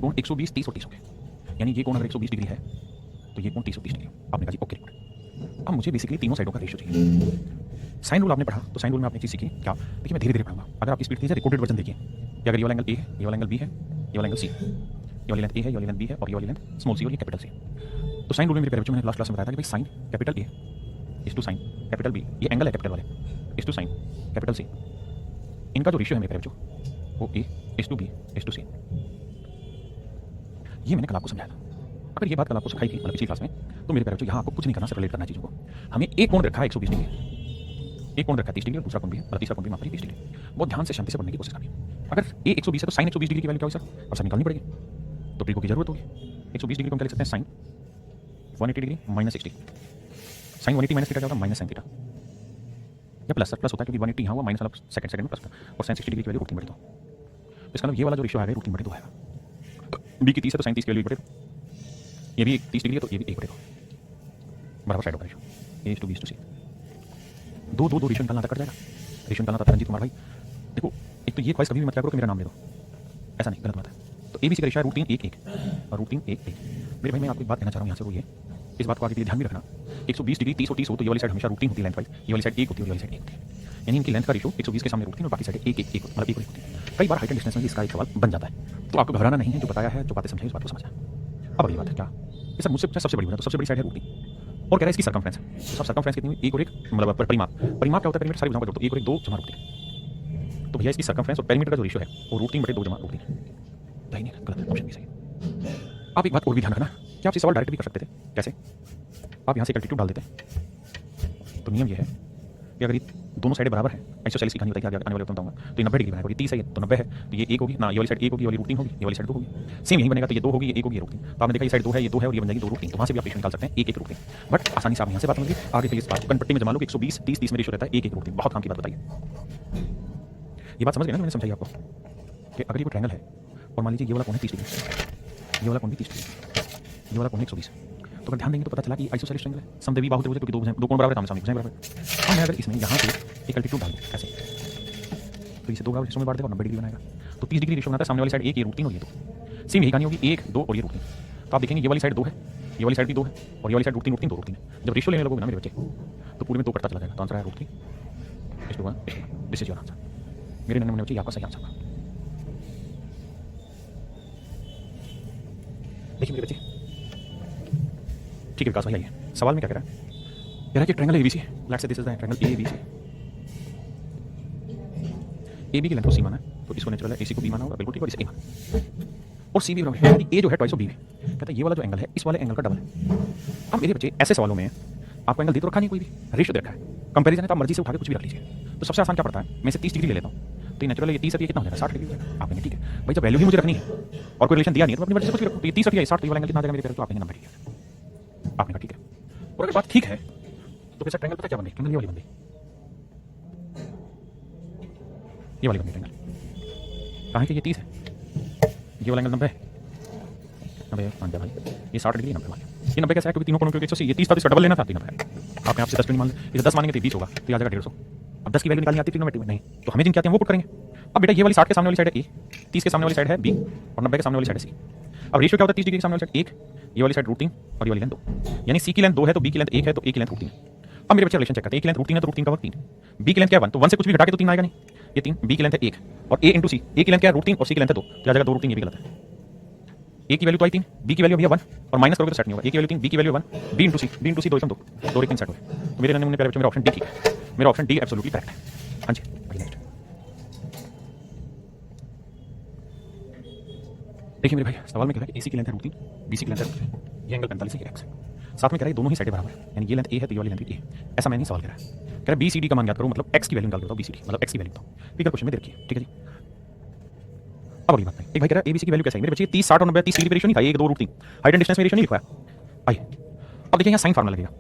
कोण 120, 30 और 30 हो गए। यानी ये कोण अगर 120 डिग्री है तो ये कोण 30 और 30 डिग्री। आपने कहा जी ओके रिपोर्ट। अब मुझे बेसिकली तीनों साइडों का रेशियो चाहिए। साइन रूल आपने पढ़ा तो साइन रूल में आपने एक चीज सीखी क्या? देखिए मैं धीरे धीरे पढ़ूंगा। अगर आपकी स्पीड तेज है रिकॉर्डेड वर्जन देखिए कि अगर ये वाला एंगल ए है, ये वाला एंगल बी है, ये वाला एंगल सी, ये वाली लेंथ ए है, ये वाली लेंथ बी है और ये वाली लेंथ स्मॉल सी और ये कैपिटल सी। तो साइन रूल में मेरे प्यारे बच्चों मैंने लास्ट क्लास में बताया था कि भाई sine capital A is to sine capital B, ये एंगल है कैपिटल वाले, is to sine capital C, इनका जो रेशियो है मेरे प्यारे बच्चों वो A is to B is to C. ये मैंने कल आपको समझाया था। अगर ये बात कल आपको सिखाई थी मतलब पिछली क्लास में तो मेरे प्यारे बच्चों यहाँ आपको कुछ नहीं करना, सिर्फ रिलेट करना है चीज़ों को। हमें एक कोण रखा है 120 डिग्री, एक कोण रखा है 30 डिग्री और दूसरा कोण भी है, मतलब तीसरा कोण भी माफ करिए 20 डिग्री। बहुत ध्यान से शांति से पढ़ने की कोशिश करनी। अगर ए 120 है तो साइन 120 डिग्री की वैल्यू क्या होगी सर? और सर निकालनी पड़ेगी तो ट्रिको की जरूरत होगी। 120 डिग्री को हम क्या लिख सकते हैं? Sine 180 degree minus 60, sine 180 minus theta क्या होगा? माइनस साइन थीटा, या प्लस, सर प्लस होता है क्योंकि 180 यहाँ हुआ माइनस मतलब सेकंड में प्लस और साइन 60 डिग्री की वैल्यू √3/2। इसका मतलब ये वाला जो रेशियो आएगा √3/2 आएगा। बी की 30 है तो साइन 30 की वैल्यू 1/2, ये भी 30 डिग्री है तो ये भी 1/2 बराबर साइड होगा ratio A is to B is to C. दो रेशियो निकालना था, कट जाएगा। रेशियो निकालना था रंजीत कुमार भाई। देखो एक तो ये ख्वाहिश कभी भी मत क्या करो कि मेरा नाम ले दो, ऐसा नहीं, गलत बात है। तो ए बी सी का रेशियो है √3/1 और √3/1 मेरे भाई मैं आपको एक बात कहना चाह रहा हूँ यहाँ से, वो ये इस बात को आगे के लिए ध्यान भी रखना। 120 डिग्री 30 और 30 हो तो ये वाली साइड हमेशा √3 होती है लेंथ वाइज, ये वाली साइड 1 होती है और ये वाली साइड 1 होती है। यानी इनकी लेंथ का रेशियो 120 के सामने √3 और बाकी साइड 1 1 1 मतलब 1 होती है। कई बार हाइट एंड डिस्टेंस में इसका एक सवाल बन जाता है, तो आपको घबराना नहीं है। जो बताया है, जो बातें समझाई उस बात को समझा। अब अगली बात है क्या कि सर मुझसे पूछा सबसे बड़ी है तो सबसे बड़ी साइड है √3 और कह रहा है इसकी सर्कमफ्रेंस है। तो सब सर्कमफ्रेंस कितनी हुई? 1 और 1 मतलब परिमाप क्या होता है? पेरीमीटर सारी भुजाओं का जोड़, तो 1 और 1 2 जमा √3। तो भैया इसकी सर्कमफ्रेंस और पेरीमीटर का जो रेशियो है वो √3/2 जमा √3 नहीं है, गलत है, ऑप्शन भी सही है। आप एक बात और भी ध्यान रखना कि आप ये सवाल डायरेक्ट भी कर सकते थे। कैसे? आप यहाँ से एल्टीट्यूड डाल देते तो नियम ये है कि अगर ये दोनों साइडें बराबर हैं, आइसोसेलेस की कहानी बताई आने वाले बताऊंगा, तो ये 90 डिग्री बनेगा। ये 30 है ये तो 90 है, तो ये 1 होगी ना, ये वाली साइड 1 होगी, ये वाली √3 होगी, ये वाली साइड 2 होगी। सेम यही बनेगा, तो ये 2 होगी, ये 1 होगी, ये √3। तो आपने देखा ये साइड 2 है, ये 2 है और ये बन जाएगी 2 √3। तो वहाँ से भी आप रेशियो निकाल सकते हैं 1 1 √3। बट आसानी से आप यहाँ से बात समझिए, आगे के लिए इस बात को कनपट्टी में जमा लो कि 120 30 30 में रेशियो रहता है 1 1 √3। बहुत काम की बात बताइए। ये बात समझ गए ना, मैंने समझाई आपको कि अगर ये कोई ट्रायंगल है और मान लीजिए ये वाला कोण है 30 डिग्री, ये वाला कोण भी 30 डिग्री, ये वाला कोण है 120, तो अगर ध्यान देंगे तो पता चला कि आइसोसेलेस ट्रायंगल है, समदेवी बाहु त्रिभुज, क्योंकि दो कोण बराबर है, आमने सामने भुजाएं बराबर। अब मैं अगर इसमें यहाँ पे एक एल्टीट्यूड डाल दूं कैसे, तो इसे 2 बराबर हिस्सों में बांट देगा और 90 डिग्री बनाएगा। तो 30 डिग्री रेशियो बनाता है, सामने वाली साइड 1 ये √3 और ये 2। सेम यही कहानी होगी 1 2 और ये √3। तो आप देखेंगे ये वाली साइड 2 है, ये वाली साइड भी 2 है और ये वाली साइड √3 √3 2 √3 है। जब रेशियो लेने लगोगे ना मेरे बच्चे तो पूरे में 2 कटता चला जाएगा। तो आंसर है √3/1। This is your answer. मेरे नन्हे मुन्ने बच्चे आपका सही आंसर होगा। देखिए मेरे बच्चे, ठीक है विकास भाई आइए, सवाल में क्या कह रहा है? कह रहा है कि triangle ABC, let's say this is the triangle ABC. AB की लेंथ को सी माना है तो इसको नेचुरल है एसी को बी माना होगा, बिल्कुल ठीक है, और इसे ए माना। और सी भी बराबर है, ए जो है ट्वाइस ऑफ बी है। कहता है ये वाला जो एंगल है इस वाले एंगल का डबल है। अब मेरे बच्चे ऐसे सवालों में आपको एंगल दे तो रखा नहीं, कोई भी रेशियो दे रखा है, कंपैरिजन है तो आप मर्जी से उठा के कुछ भी रख लीजिए। तो सबसे आसान क्या पड़ता है, मैं इसे 30 डिग्री ले लेता हूँ तो ये नेचुरल है, ये 30 है, कितना हो जाएगा 60 डिग्री। आप कहेंगे ठीक है भाई, जब वैल्यू ही मुझे रखनी है और कोई रिलेशन दिया नहीं है तो अपनी मर्जी से कुछ भी रखो। तो ये 30 है 60, ये वाला एंगल कितना आ जाएगा मेरे प्यारे? तो आप कहेंगे 90 डिग्री। आपने कहा ठीक है। और अगर बात ठीक है तो फिर सर ट्रायंगल पता क्या बन गई? ट्रायंगल ये वाली बन गई, ये वाली बन गई ट्रायंगल। कहाँ है कि ये 30 है, ये वाला एंगल 90 है, 90 मान लिया भाई, ये 60 डिग्री 90 मान लिया। ये 90 कैसे है? क्योंकि तीनों कोणों के 180, ये 30 था तो इसका डबल लेना था, 90 है। आपने आपसे 10 मान लिया, इसे 10 मानेंगे तो 20 होगा, तो ये आ जाएगा 150। अब 10 की वैल्यू निकालनी आती है ट्रिग्नोमेट्री में नहीं, तो हमें जिनकी आती है वो पुट करेंगे। अब बेटा ये वाली 60 के सामने वाली साइड है ए, 30 के सामने वाली साइड है बी और 90 के सामने वाली साइड है सी। अब रेशियो क्या होता है 30 डिग्री के सामने वाली साइड 1, ये वाली साइड √3 और ये वाली लेंथ 2। यानी सी की लेंथ 2 है तो बी की लेंथ 1 है तो ए की लेंथ √3 है। अब मेरे बच्चे रिलेशन चेक करते हैं, ए की लेंथ √3 है तो √3 का वर्ग 3, बी की लेंथ क्या है 1, तो 1 से कुछ भी घटा के तो 3 आएगा नहीं, ये 3, बी की लेंथ है 1 और ए इंटू सी, ए की लेंथ क्या है √3 और सी की लेंथ है 2, तो आ जाएगा 2 √3। ये भी गलत है, ए की वैल्यू तो आई 3, बी की वैल्यू भैया 1 और माइनस करोगे तो सेट नहीं होगा। ए की वैल्यू 3, बी की वैल्यू 1, बी इंटू सी 2 एकदम 2 3 सेट हो गए। तो मेरे नन्हे मुन्ने प्यारे बच्चों मेरा ऑप्शन डी ठीक है, मेरा ऑप्शन डी एब्सोल्युटली करेक्ट है। हाँ जी नेक्स्ट देखिए मेरे भाई, सवाल में कह रहा है कि एसी की लेंथ है √3, बीसी की लेंथ है √3, ये एंगल 45 है, एक्स है। साथ में कह रहा है दोनों ही साइडें बराबर है, यानी ये लेंथ ए है तो ये वाली लेंथ भी ए। ऐसा मैं नहीं सवाल कर रहा है, कह रहा है बीसीडी का मान ज्ञात करो, मतलब एक्स की वैल्यू निकाल के बताओ, बीसीडी मतलब एक्स की वैल्यू बताओ। फिगर क्वेश्चन में देखिए, ठीक है जी। अब अगली बात नहीं, एक भाई कह रहा है एबीसी की वैल्यू कैसे है? मेरे बच्चे 30 60 और 90 30 डिग्री रेशियो नहीं था, 1 2 √3 हाइट एंड डिस्टेंस में रेशियो नहीं लिखा है। आइए अब देखिए यहाँ साइन फार्मूला लगेगा।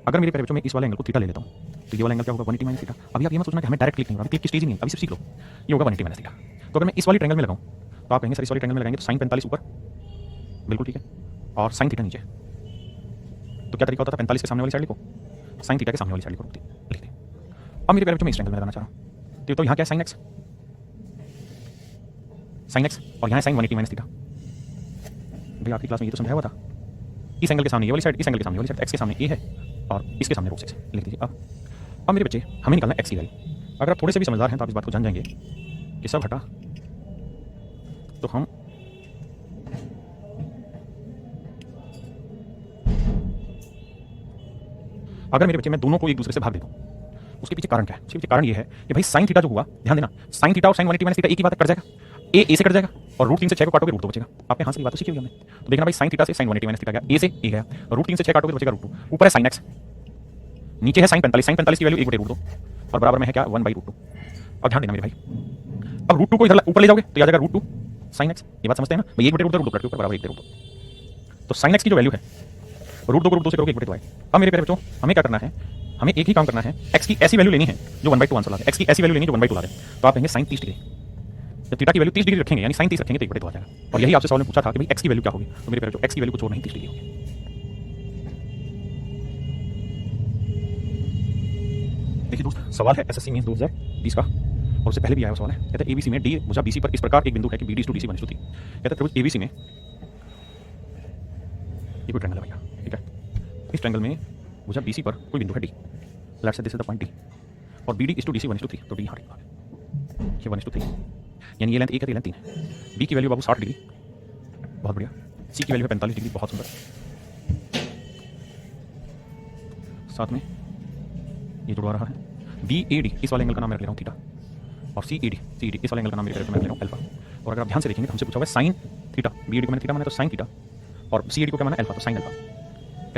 अगर मेरे प्यारे बच्चों में इस वाले एंगल को थीटा ले लेता हूँ तो ये वाला एंगल क्या होगा 180 माइनस थीटा। अभी आप ये मत सोचना कि हमें डायरेक्ट क्लिक नहीं होगा, क्लिक की स्टेज ही नहीं है, अभी सिर्फ सीख लो। ये होगा 180 माइनस थीटा। तो अगर मैं इस वाली ट्रायंगल में लगाऊं तो आप कहेंगे सर इस वाली ट्रायंगल में लगाएंगे तो साइन 45 ऊपर, बिल्कुल ठीक है, और साइन थीटा नीचे। तो क्या तरीका होता था, 45 के सामने वाली साइड लिखो, साइन थीटा के सामने वाली साइड लिखो, लिख दे। अब मेरे प्यारे बच्चों में इस ट्रायंगल में लगाना चाह रहा हूँ तो यहाँ क्या है साइन एक्स और यहाँ साइन 180 माइनस थीटा। भाई आखिरी क्लास में ये तो समझाया हुआ था, इस एंगल के सामने ये वाली साइड, इस एंगल के सामने ये वाली साइड, एक्स के सामने ए है और इसके सामने रूट 6 है। लिख दीजिए। अब मेरे बच्चे हमें निकालना एक्स की वैल्यू। अगर आप थोड़े से भी समझदार हैं तो आप इस बात को जान जाएंगे कि सब हटा तो हम अगर मेरे बच्चे मैं दोनों को एक दूसरे से भाग देता हूं, उसके पीछे कारण क्या है? उसके पीछे कारण ये है कि भाई साइन थीटा जो हुआ, ध्यान देना, साइन थीटा और साइन 180 माइनस थीटा एक ही बात है, कट जाएगा, ए से कट जाएगा और रूट 3 से 6 को काटोगे रूट 2 बचेगा। आपने हां से ये बात तो सीखी होगी हमने। तो देखना भाई साइन थीटा से साइन 180 माइनस थीटा गया, ए से ए गया, रूट 3 से 6 काटोगे तो बचेगा रूट 2। ऊपर है साइन एक्स, नीचे है साइन 45, साइन 45 की वैल्यू 1/√2 और बराबर में है क्या 1/√2। और ध्यान देना मेरे भाई, अब रूट 2 को इधर ऊपर ले जाओगे तो आ जाएगा रूट 2 साइन एक्स। ये बात समझते हैं ना भाई, 1/√2 रूट 2 के ऊपर बराबर 1/√2। तो साइन एक्स की जो वैल्यू है रूट 2 को रूट 2 से करोगे 1/2 आएगा। अब मेरे प्यारे बच्चों हमें क्या करना है, हमें एक ही काम करना है, x की ऐसी वैल्यू लेनी है जो 1/2 आंसर ला दे, x की ऐसी वैल्यू लेनी है जो 1/2 ला दे। तो आप कहेंगे sin 30 डिग्री, जब थीटा की वैल्यू 30 डिग्री रखेंगे यानी sin 30 रखेंगे तो 1/2 आ जाएगा। और यही आपसे सवाल में पूछा था कि भाई x की वैल्यू क्या होगी, तो मेरे प्यारे बच्चों x की वैल्यू कुछ और नहीं 30 डिग्री होगी। देखिए दोस्त, सवाल है एसएससी मेंस 2020 का और उससे पहले भी आया हुआ सवाल है। कहता है एबीसी में डी भुजा बीसी पर इस प्रकार एक बिंदु है कि बीडी टू डीसी 1:3। कहता है त्रिभुज एबीसी में ये कोई ट्रायंगल है भैया, ठीक है, इस ट्रायंगल में भुजा बीसी पर कोई बिंदु है D, let's say this is the point D, और B D is to D C 1:3, तो डी यहाँ है, ये 1:3 यानी ये लेंथ 1 है, ये लेंथ 3 है। बी की वैल्यू बाबू 60 डिग्री, बहुत बढ़िया। सी की वैल्यू है 45 डिग्री, बहुत सुंदर। साथ में ये जुड़ा रहा है बी ए डी, इस वाले एंगल का नाम मैं रख ले रहा हूँ थीटा, और सी ए डी इस वाले एंगल का नाम मैं रख ले रहा हूँ अल्फा। और अगर आप ध्यान से देखेंगे तो हमसे पूछा हुआ है sine theta, B A D को मैंने थीटा माना तो साइन थीटा, और सी ए डी को क्या माना अल्फा, तो साइन अल्फा।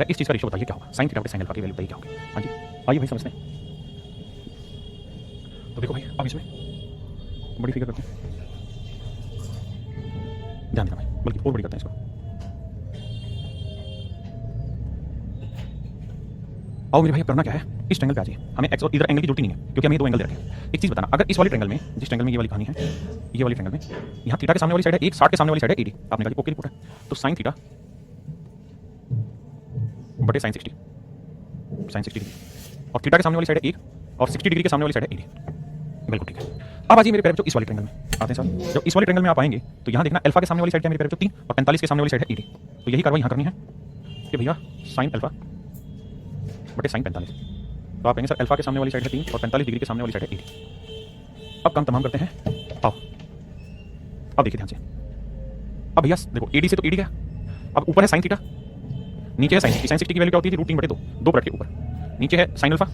इस चीज़ का रेशो बताइए क्या होगा, साइन थीटा साइन अल्फा की वैल्यू बताइए क्या होगी। हाँ जी आइए भाई समझते हैं। तो देखो भाई अब इसमें बड़ी फिगर करते हैं, ध्यान देना भाई, बल्कि और बड़ी करते हैं इसको। आओ मेरे भाई करना क्या है, इस ट्रायंगल पे आ जाइए, हमें एक्स और इधर एंगल की जरूरत नहीं है क्योंकि हमें ये दो एंगल दे रखे हैं। एक चीज बताना, अगर इस वाले ट्रायंगल में, जिस ट्रायंगल में ये वाली कहानी है, ये वाली ट्रायंगल में यहाँ थीटा के सामने वाली साइड है 1, 60 के सामने वाली साइड है 80, आपने कहा ओके रिपोर्ट है, तो साइन थीटा बटे साइन 60 डिग्री, और थीटा के सामने वाली साइड है 1 और 60 डिग्री के सामने वाली साइड है 80, बिल्कुल ठीक है। अब आ जाइए मेरे प्यारे बच्चों इस वाले ट्रायंगल में आते हैं सर। जब इस वाले ट्रायंगल में आप आएंगे तो यहाँ देखना अल्फा के सामने वाली साइड क्या मेरे प्यारे बच्चों 3 और 45 के सामने वाली साइड है 80, तो यही कार्रवाई यहाँ करनी है कि भैया साइन अल्फा बटे साइन 45। तो आप कहेंगे सर अल्फा के सामने वाली साइड है 3 और 45 डिग्री के सामने वाली साइड है 80। अब काम तमाम करते हैं, आओ अब देखिए ध्यान से। अब भैया देखो एडी से तो एडी गया, अब ऊपर है साइन थीटा, नीचे है साइन 60 की वैल्यू क्या होती है रूट 3/2, 2 ब्रैकेट के ऊपर, नीचे है साइन अल्फा,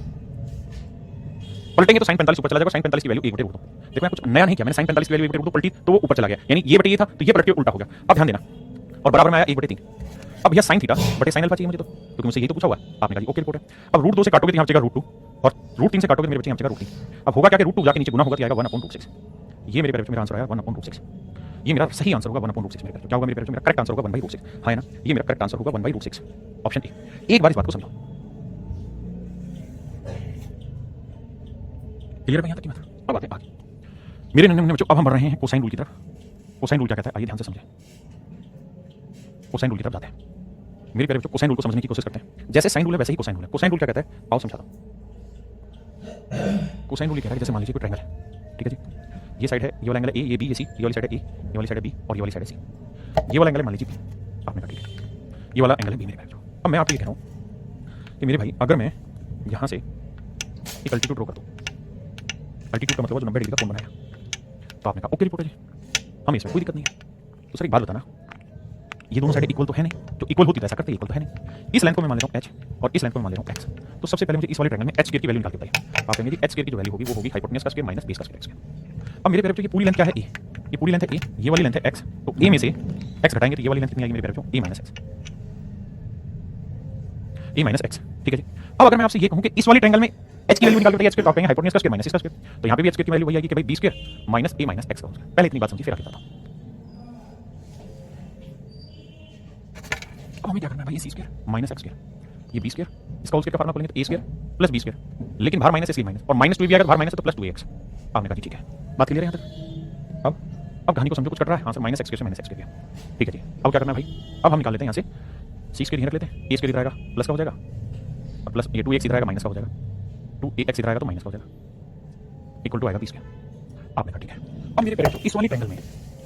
पलटेंगे तो साइन 45 ऊपर चला जाएगा, साइन 45 की वैल्यू 1/2। देखो मैं कुछ नया नहीं किया, मैंने साइन 45 की वैल्यू 1/2 पलटी तो वो ऊपर चला गया, यानी ये बटे ये था तो ये पलट के उल्टा हो गया। अब ध्यान देना, और बराबर में आया 1/3। अब भैया साइन थीटा बटे साइन अल्फा चाहिए मुझे, तो क्योंकि मुझसे यही तो पूछा हुआ है, आपने कहा ओके रिपोर्ट है। अब रूट 2 से काटोगे तो यहाँ बचेगा रूट 2 और रूट 3 से काटोगे मेरे बच्चे यहाँ बचेगा रूट 3। अब होगा क्या कि रूट 2 जाके नीचे गुना होगा तो आएगा 1/√6। ये मेरे मेरा आंसर आया 1/√6। ये मेरा सही आंसर होगा 1/√6। मेरे क्या होगा मेरे मेरा करेक्ट आंसर होगा 1/√6, हाँ ना, ये मेरा करेक्ट आंसर होगा 1/√6 ऑप्शन ए। एक बार इस बात को समझो, क्लियर है यहाँ तक की बात। अब आते हैं आगे मेरे नन्हे मुन्ने बच्चों, अब हम बढ़ रहे हैं कोसाइन रूल की तरफ। कोसाइन रूल क्या कहता है आइए ध्यान से समझें, कोसाइन रूल की तरफ जाते हैं मेरे प्यारे बच्चों। कोसाइन रूल को समझने की कोशिश करते हैं, जैसे साइन रूल है वैसे ही कोसाइन रूल है। कोसाइन रूल क्या कहता है आओ समझाता हूं। कोसाइन रूल ये कहता है जैसे मान लीजिए कोई ट्रायंगल है, ठीक है जी, ये साइड है, ये वाला एंगल है ए, ये बी, ये सी, ये वाली साइड है ए, ये वाली साइड है बी और ये वाली साइड है सी। ये वाला एंगल है मान लीजिए बी, आपने कहा ठीक है, ये वाला एंगल है बी मेरे प्यारे बच्चों। अब मैं आपको ये कह रहा हूँ कि मेरे भाई अगर मैं यहाँ से एक अल्टीट्यूड ड्रॉ कर दूँ, अल्टीट्यूड का मतलब जो 90 डिग्री का कोण बनाया, तो आपने कहा ओके रिपोर्ट है जी, हमें इसमें कोई दिक्कत नहीं है। तो सर एक बात बताना, ये दोनों साइड इक्वल तो है नहीं, जो इक्वल होती है ऐसा करते इक्वल तो है नहीं। इस लेंथ को मैं मान लेता हूँ h और इस लेंथ को मैं मान लेता हूँ x। तो सबसे पहले मुझे इस वाले ट्रायंगल में h स्क्वायर की वैल्यू निकाल के बताइए। आप कहेंगे जी h स्क्वायर की जो वैल्यू होगी वो होगी हाइपोटेन्यूज का स्क्वायर माइनस बेस का स्क्वायर। अब मेरे प्यारे बच्चों ये पूरी लेंथ क्या है a, ये पूरी लेंथ है a, ये वाली लेंथ है x, तो a में से x घटाएंगे तो ये वाली लेंथ कितनी आएगी मेरे प्यारे बच्चों, a माइनस x, ठीक है जी। अब अगर मैं आपसे ये कहूँ कि इस वाली ट्रायंगल में h की वैल्यू निकाल के बताइए, h स्क्वायर तो आप कहेंगे हाइपोटेन्यूज का स्क्वायर माइनस इसका स्क्वायर, तो यहाँ पे भी h स्क्वायर की वैल्यू वही आएगी कि भाई b square minus a minus x का होगा। पहले इतनी बात समझिए फिर आगे बताता हूँ। अब हमें क्या करना है भाई, सी स्क्वायर माइनस एक्स स्क्वायर, ये बी स्क्वायर, इसका होल स्क्वायर का फार्मूला बोलेंगे तो A square plus B square, लेकिन बाहर माइनस इसलिए माइनस, और माइनस 2 भी अगर बाहर माइनस है तो प्लस 2x। आपने कहा ठीक है, बात क्लियर है यहाँ तक। अब कहानी को समझो, कुछ कट रहा है हाँ सर, माइनस एक्स स्क्वायर से माइनस एक्स स्क्वायर, ठीक है जी। अब क्या करना है भाई, अब हम निकाल लेते हैं यहाँ से सी स्क्वायर यहीं रख लेते हैं, ए स्क्वायर इधर आएगा प्लस का हो जाएगा, और प्लस ये 2x इधर आएगा माइनस का हो जाएगा, 2ax इधर आएगा तो माइनस का हो जाएगा, इक्वल टू आएगा बी स्क्वायर। आपने कहा ठीक है। अब मेरे प्यारे इस वाली ट्रायंगल में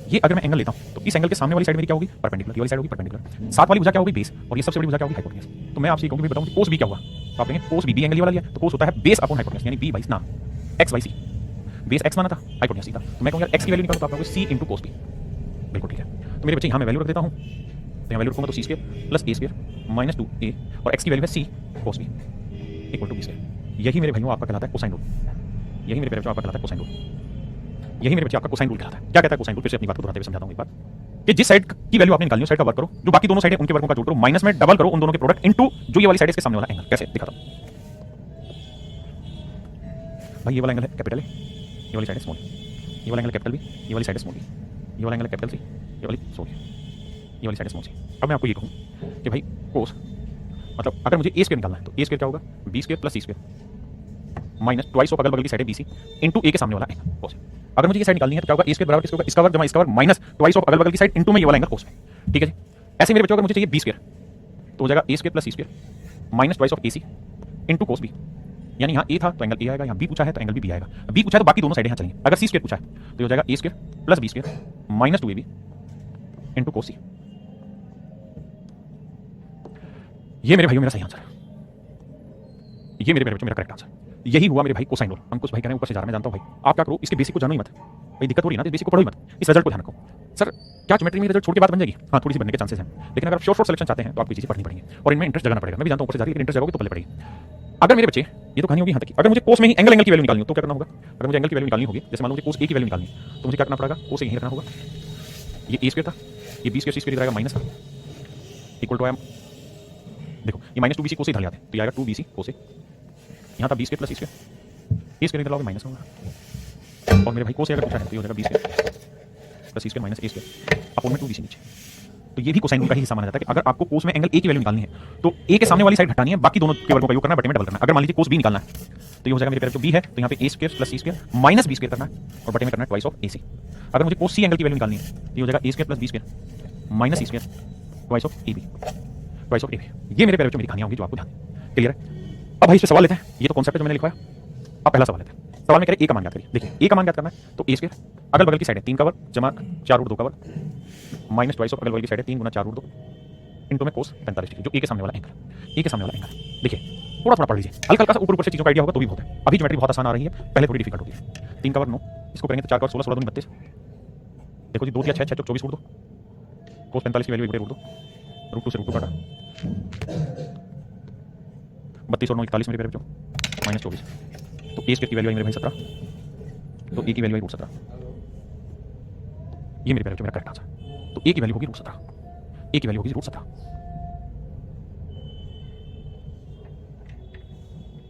ये अगर मैं एंगल लेता हूं तो इस एंगल के सामने वाली साइड मेरी क्या होगी, परपेंडिकुलर, ये वाली साइड होगी परपेंडिकुलर, साथ वाली भुजा क्या होगी, बेस, और ये सबसे बड़ी भुजा क्या होगी, हाइपोटेन्यूज। तो मैं आपसे कहूंगी भाई बताऊं कोस बी क्या हुआ, तो आप कहेंगे कोस बी एंगल ये वाला लिया तो कोस होता है बेस अपॉन हाइपोटेन्यूज, यानी बी बाई ना X by C, base X माना था, हाइपोटेन्यूज सी था, तो मैं कहूंगा एक्स की वैल्यू निकालो तो आप कहोगे सी इंटू कोस बी। बिल्कुल ठीक है, तो मेरे बच्चे यहां मैं वैल्यू रख देता हूं, तो यहाँ वैल्यू रखूंगा तो C square plus A square minus 2a, और एक्स की वैल्यू है C cos B equal to B square. यही मेरे भाइयों आपका कहलाता है कोसाइन रूल, यही मेरे बच्चों आपका कहलाता है कोसाइन रूल, यही मेरे बच्चे आपका कोसाइन रूल कहलाता है। क्या कहता है कोसाइन रूल, फिर से अपनी बात को दोहराते हुए समझाता हूं एक बार, कि जिस साइड की वैल्यू आपने निकालनी है उस साइड का वर्क करो, जो बाकी दोनों साइड है उनके वर्कों का जोड़ करो, माइनस में डबल करो उन दोनों के प्रोडक्ट इनटू जो ये वाली साइड है इसके सामने वाला एंगल। कैसे दिखाता हूं भाई, ये वाला एंगल है कैपिटल है, ये वाली साइड है स्मॉल, ये वाला एंगल कैपिटल बी, ये वाली साइड है स्मॉल, ये वाला एंगल है कैपिटल सी, ये वाली सॉरी ये वाली साइड है स्मॉल सी। अब मैं आपको ये कहूं कि भाई कोस मतलब अगर मुझे ए स्क्वायर निकालना है तो ए स्क्वायर क्या होगा, B square plus C square minus twice of अगल बगल की साइड है बीसी इनटू ए के सामने वाला एंगल कोस। अगर मुझे ये साइड निकालनी है तो क्या होगा, ए स्क्वायर बराबर किसका होगा, इसका वर्ग जमा इसका वर्ग माइनस ट्वाइस ऑफ अगल बगल की साइड इनटू में ये वाला एंगल कोस में। ठीक है जी, ऐसे मेरे बच्चों अगर मुझे चाहिए बी स्क्वायर तो हो जाएगा A square plus C square minus twice of A C into cos B, यानी यहाँ ए था तो एंगल ए आएगा, यहाँ बी पूछा है तो एंगल बी आएगा, बी पूछा है तो बाकी दोनों साइडें यहाँ चलेंगे। अगर सी स्क्वायर पूछा है तो हो जाएगा A square plus B square minus 2ab into cos C. ये मेरे भाइयों मेरा सही आंसर है, ये मेरे बच्चों मेरा करेक्ट आंसर, यही हुआ मेरे भाई कोसाइन रूल। अंकुश भाई कह रहे हैं ऊपर से जा रहा, मैं जानता हूं भाई, आप क्या करो इसके बेसिक को जानो ही मत भाई, दिक्कत हो रही है ना, बेसिक को पढ़ो ही मत, इस रिजल्ट को ध्यान रखो। सर क्या ज्योमेट्री में रिजल्ट छोड़ के बात बन जाएगी, हाँ थोड़ी सी बनने के चांसेस हैं, लेकिन अगर आप शॉर्ट सिलेक्शन चाहते हैं तो आपको चीजें पढ़नी पड़ेंगी और इनमें इंटरेस्ट जगाना पड़ेगा। मैं भी जानता हूं ऊपर से जा रही है, लेकिन इंटरेस्ट जगाओगे तो पहले पड़ेगी। अगर मेरे बच्चे ये तो कहानी होगी यहाँ तक, अगर मुझे कोस में ही एंगल की वैल्यू निकालनी हो तो क्या करना होगा, अगर मुझे एंगल की वैल्यू निकालनी होगी, जैसे मान लो मुझे कोस ए की वैल्यू निकालनी है तो मुझे क्या करना पड़ेगा, कोस यहीं रखना होगा, ये ए स्क्वायर था, ये बी स्क्वायर सी स्क्वायर इधर आएगा माइनस का इक्वल टू आई एम, देखो ये माइनस 2bc कोस इधर ले आते तो ये आएगा 2bc कोस, यहाँ था B square plus C square, ए स्क्वायर इधर लाओगे माइनस होगा, और मेरे भाई कोस अगर पूछा है तो ये हो जाएगा B square plus C square minus ए स्क्वायर अपॉन में 2bc नीचे। तो ये भी कोसाइन रूल का ही हिस्सा माना जाता है कि अगर आपको कोस में एंगल ए की वैल्यू निकालनी है तो ए के सामने वाली साइड हटानी है, बाकी दोनों के वर्गों का योग करना है, बटे में डबल करना है। अगर मान लीजिए कोस बी निकालना है तो ये हो जाएगा मेरे जो बी है तो यहाँ पे ए square plus C square minus B square करना है और बटे में करना है ट्वाइस ऑफ ए सी। अगर मुझे कोस सी एंगल की वैल्यू निकालनी है तो ये हो जाएगा A square plus B square minus C square twice of A B, twice of A B. ये मेरे प्यारे बच्चों मेरी कहानियां होंगी जो आपको ध्यान क्लियर है। अब भाई इस पे सवाल लेते हैं, ये तो कॉन्सेप्ट है जो मैंने लिखवाया। अब पहला सवाल लेते हैं, सवाल में कह रहे ए का मान ज्ञात करिए। देखिए ए का मान ज्ञात करना है तो ए स्क्वायर अगल बगल की साइड है 3 का वर्ग जमा 4 रूट 2 का वर्ग माइनस ट्वाइस ऑफ अगल बगल की साइड है 3 गुना 4 रूट 2 इनटू में कोस 45 डिग्री, जो ए के सामने वाला एंगल, ए के सामने वाला एंगल। देखिए थोड़ा थोड़ा पढ़ लीजिए, हल्का हल्का सा ऊपर ऊपर से चीजों का आइडिया होगा तो भी बहुत है। अभी ज्योमेट्री बहुत आसान आ रही है, पहले थोड़ी डिफिकल्ट होती है। 3 का वर्ग 9, इसको करेंगे तो 4 का वर्ग 16, 16 दूनी 32। देखो जी 2 या 6, 6 24 रूट 2, कोस 45 की वैल्यू रूट 2, रूट 2 से रूट 2 काटा 32 और 9 41 मेरे बच्चों माइनस 24। तो ए स्क्वायर की वैल्यू आई मेरे भाई 17, तो ए की वैल्यू आई रूट 17। ये मेरे बच्चों मेरा करेक्ट आंसर। तो ए की वैल्यू होगी रूट 17, ए की वैल्यू होगी रूट 17।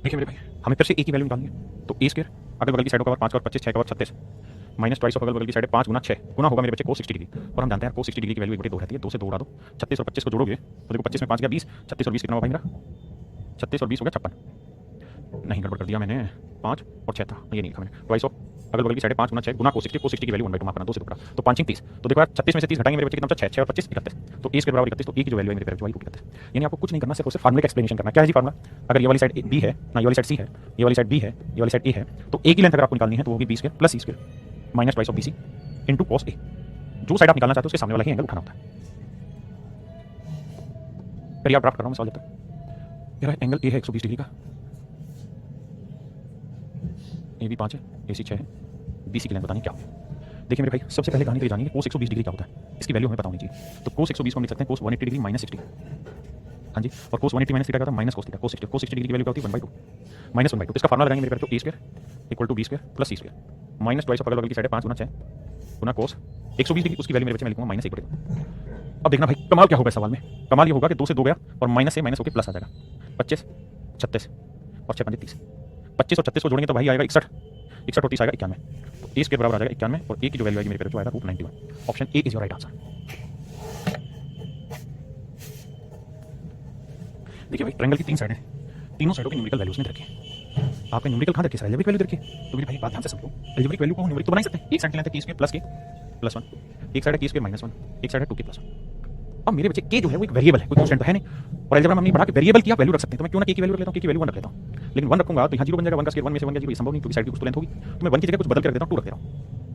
देखिए मेरे भाई हमें फिर से ए की वैल्यू निकालनी है तो ए स्क्वायर अगल बगल की साइडों का वर्ग 5 का वर्ग 25, 6 का वर्ग 36 माइनस ट्वाइस ऑफ अगल बगल की साइड 5 गुना 6 गुना होगा मेरे बच्चे कोस 60 डिग्री। और हम जानते हैं कोस 60 डिग्री की वैल्यू 1/2 रहती है, 2 से 2 उड़ा दो, 36 और 25 को जोड़ोगे तो देखो 25 में 5 गया 20, 36 और 20 कितना होगा भाई मेरा 36 और 20 हो गया 56। नहीं गड़बड़ कर दिया मैंने, 5 और 6 था, ये नहीं लिखा मैंने। ट्वाइस ऑफ अगल बगल की साइड 5 गुना 6 गुना कोस 60 की वैल्यू 1/2 माफ करना, 2 से टुकड़ा तो 5 30। तो देखो यार 36 में से 30 घटाएंगे मेरे बच्चे कितना बचा 6, 6 और 25 31। तो ए स्क्वायर बराबर 31, तो ए की जो वैल्यू है मेरे पेरेंट्स वाई रूट 31। यानी आपको कुछ नहीं करना, सिर्फ और सिर्फ फार्मूले का एक्सप्लेनेशन करना। क्या है जी फार्मूला, अगर ये वाली साइड बी है ना, ये वाली साइड सी है, ये वाली साइड बी है, ये वाली साइड ए है, तो ए की लेंथ अगर आपको निकालनी है तो वो होगी B square plus C square minus twice of B C into cos A. जो साइड आप निकालना चाहते हो उसके सामने वाला ही एंगल उठाना होता है। फिर आप ड्राफ्ट कर रहा हूं मैं सवाल लेता मेरा एंगल ए है 120 डिग्री का, ए बी 5 है, ए सी 6 है, बी सी की लेंथ बतानी क्या हो। देखिए मेरे भाई सबसे पहले कहानी तो ये जानिए कोस 120 डिग्री क्या होता है, इसकी वैल्यू हमें पता होनी चाहिए। तो कोस 120 को हम लिख सकते हैं कोस 180 डिग्री माइनस 60, हाँ जी, और कोस 180 माइनस थीटा क्या होता है माइनस कोस थीटा। कोस 60 डिग्री की वैल्यू क्या होती है 1/2 माइनस 1/2। इसका फार्मूला लगाएंगे मेरे पास, तो A square equal to B square plus C square minus twice of अगल बगल की साइड 5 गुना 6 गुना कोस 120 डिग्री, उसकी वैल्यू मेरे बच्चे मैं लिखूंगा माइनस 1/2। अब देखना भाई कमाल क्या होगा सवाल में, कमाल ये होगा कि 2 से 2 गया और माइनस से माइनस होकर प्लस आ जाएगा 25 36 और 6 5 30। 25 और 36 को जोड़ेंगे तो भाई आएगा 61, 61 और 30 आएगा 91। तो ए स्क्वायर बराबर आ जाएगा 91 और ए की जो वैल्यू आएगी मेरे जो आएगा root 91। Option A is your right answer. देखिए भाई ट्रायंगल की 3 साइड है, तीनों साइडों की न्यूमेरिकल वैल्यूज ने रखी है। आपने न्यूमेरिकल कहां रखी है, अलजेब्रिक वैल्यू रखी है। तो मेरे भाई बात ध्यान से समझो, अलजेब्रिक वैल्यू को न्यूमेरिक तो बना सकते हैं। एक साइड की लेंथ है k square plus k plus 1, एक साइड है k स्क्वायर माइनस 1, एक साइड है 2k प्लस 1। अब मेरे बच्चे k जो है वो एक वेरिएबल है, कोई कांस्टेंट तो है नहीं, और अलजेब्रा में हमने पढ़ा कि वेरिएबल की आप वैल्यू रख सकते हैं। तो मैं क्यों ना k की वैल्यू रख लेता हूं, k की वैल्यू 1 रख लेता हूं। लेकिन 1 रखूंगा तो यहां 0 बन जाएगा, 1 का स्क्वायर 1 में से 1 गया 0, ये संभव नहीं, क्योंकि साइड की कुछ तो लेंथ होगी। तो मैं 1 की जगह कुछ बदल कर देता हूं, 2 रख दे रहा हूं।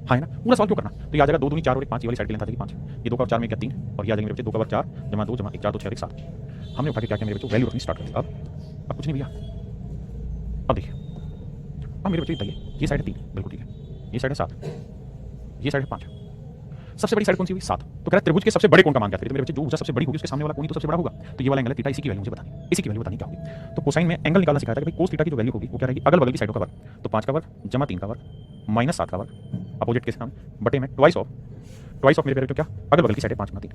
हाँ है ना, पूरा सवाल क्यों करना। तो ये आ जाएगा 2 दूनी 4 और 1 5, ये वाली साइड की लेंथ आ जाएगी 5, ये 2 का 4 में क्या 3, और ये आ जाएंगे मेरे बच्चे 2 का 4 जमा 2 जमा 1 4 2 6 और 1 7। हमने उठा के क्या किया मेरे बच्चों, वैल्यू रखनी स्टार्ट कर दी। अब कुछ नहीं भैया, अब देखिए, अब मेरे बच्चों बताइए, ये साइड है 3, बिल्कुल ठीक है, ये साइड है 7, ये साइड है 5, सबसे बड़ी साइड कौन सी हुई 7। तो कह रहा त्रिभुज के सबसे बड़े कोण का मान क्या करें। तो मेरे बच्चे जो भुजा सबसे बड़ी होगी उसके सामने वाला कोण ही तो सबसे बड़ा होगा। तो ये वाला एंगल है थीटा, इसी की वैल्यू मुझे बतानी, इसी की वैल्यू बतानी क्या होगी। तो कोसाइन में एंगल निकालना सिखाया था कि भाई कोस थीटा की जो वैल्यू होगी वो क्या रहेगी, अगल बगल की साइडों का वर्ग। तो 5 का वर्ग जमा 3 का वर्ग माइनस 7 का वर्ग अपोजिट के सामने बटे में ट्वाइस ऑफ मेरे प्यारे, तो क्या अगल बगल की साइड 5 गुना 3।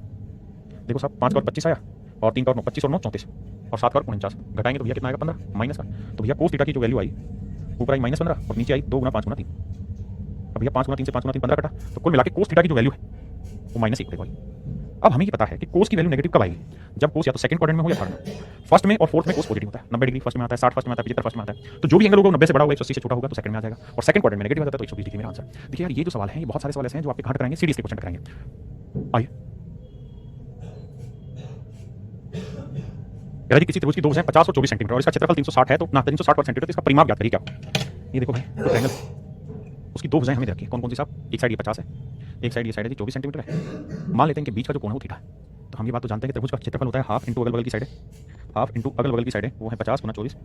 देखो साहब 5 का 25 आया और 3 का 9 25 और 9 34 और 7 का 49 घटाएंगे तो भैया कितना आएगा 15 माइनस का। तो भैया कोस थीटा की जो वैल्यू आई ऊपर आई -15 और नीचे आई 2 गुना 5 गुना 3। अब भैया 5 गुना 3 से 5 गुना 3 15 कटा, तो कुल मिला के कोस थीटा की जो वैल्यू है वो -1 होगी। अब हमें ये पता है कि कोस की वैल्यू नेगेटिव कब आएगी, जब कोस या तो सेकंड क्वाड्रेंट में हो या थर्ड में। फर्स्ट में और फोर्थ में कोस पॉजिटिव होता है, 90 डिग्री फर्स्ट में आता है, 60 फर्स्ट में आता है, 75 फर्स्ट में आता है। तो जो भी एंगल होगा 90 से बड़ा होगा, 180 से छोटा होगा तो सेकंड में आ जाएगा, और सेकंड क्वाड्रेंट में नेगेटिव आता है तो 120 डिग्री मेरा आंसर। देखिए यार ये जो सवाल है ये बहुत सारे सवाल ऐसे हैं जो आपके घाट कराएंगे, सीरीज के क्वेश्चन कराएंगे। आइए यदि किसी त्रिभुज की दो भुजाएं 50 और 24 सेंटीमीटर और इसका क्षेत्रफल 360 है तो ना 360 पर सेंटीमीटर, तो इसका परिमाप ज्ञात करिए क्या। ये देखो भाई तो ट्रायंगल, उसकी दो भुजाएं हमें रखी है, कौन कौन सी साहब, एक साइड ये 50 है, एक साइड ये साइड है 24 सेंटीमीटर है। मान लेते हैं कि बीच का जो कोण है वो थीटा है। तो हम ये बात तो जानते हैं कि त्रिभुज का क्षेत्रफल होता है हाफ इंटू अगल बगल की साइड है, हाफ इंटू अगल बगल की साइड है वो है 50 गुना 24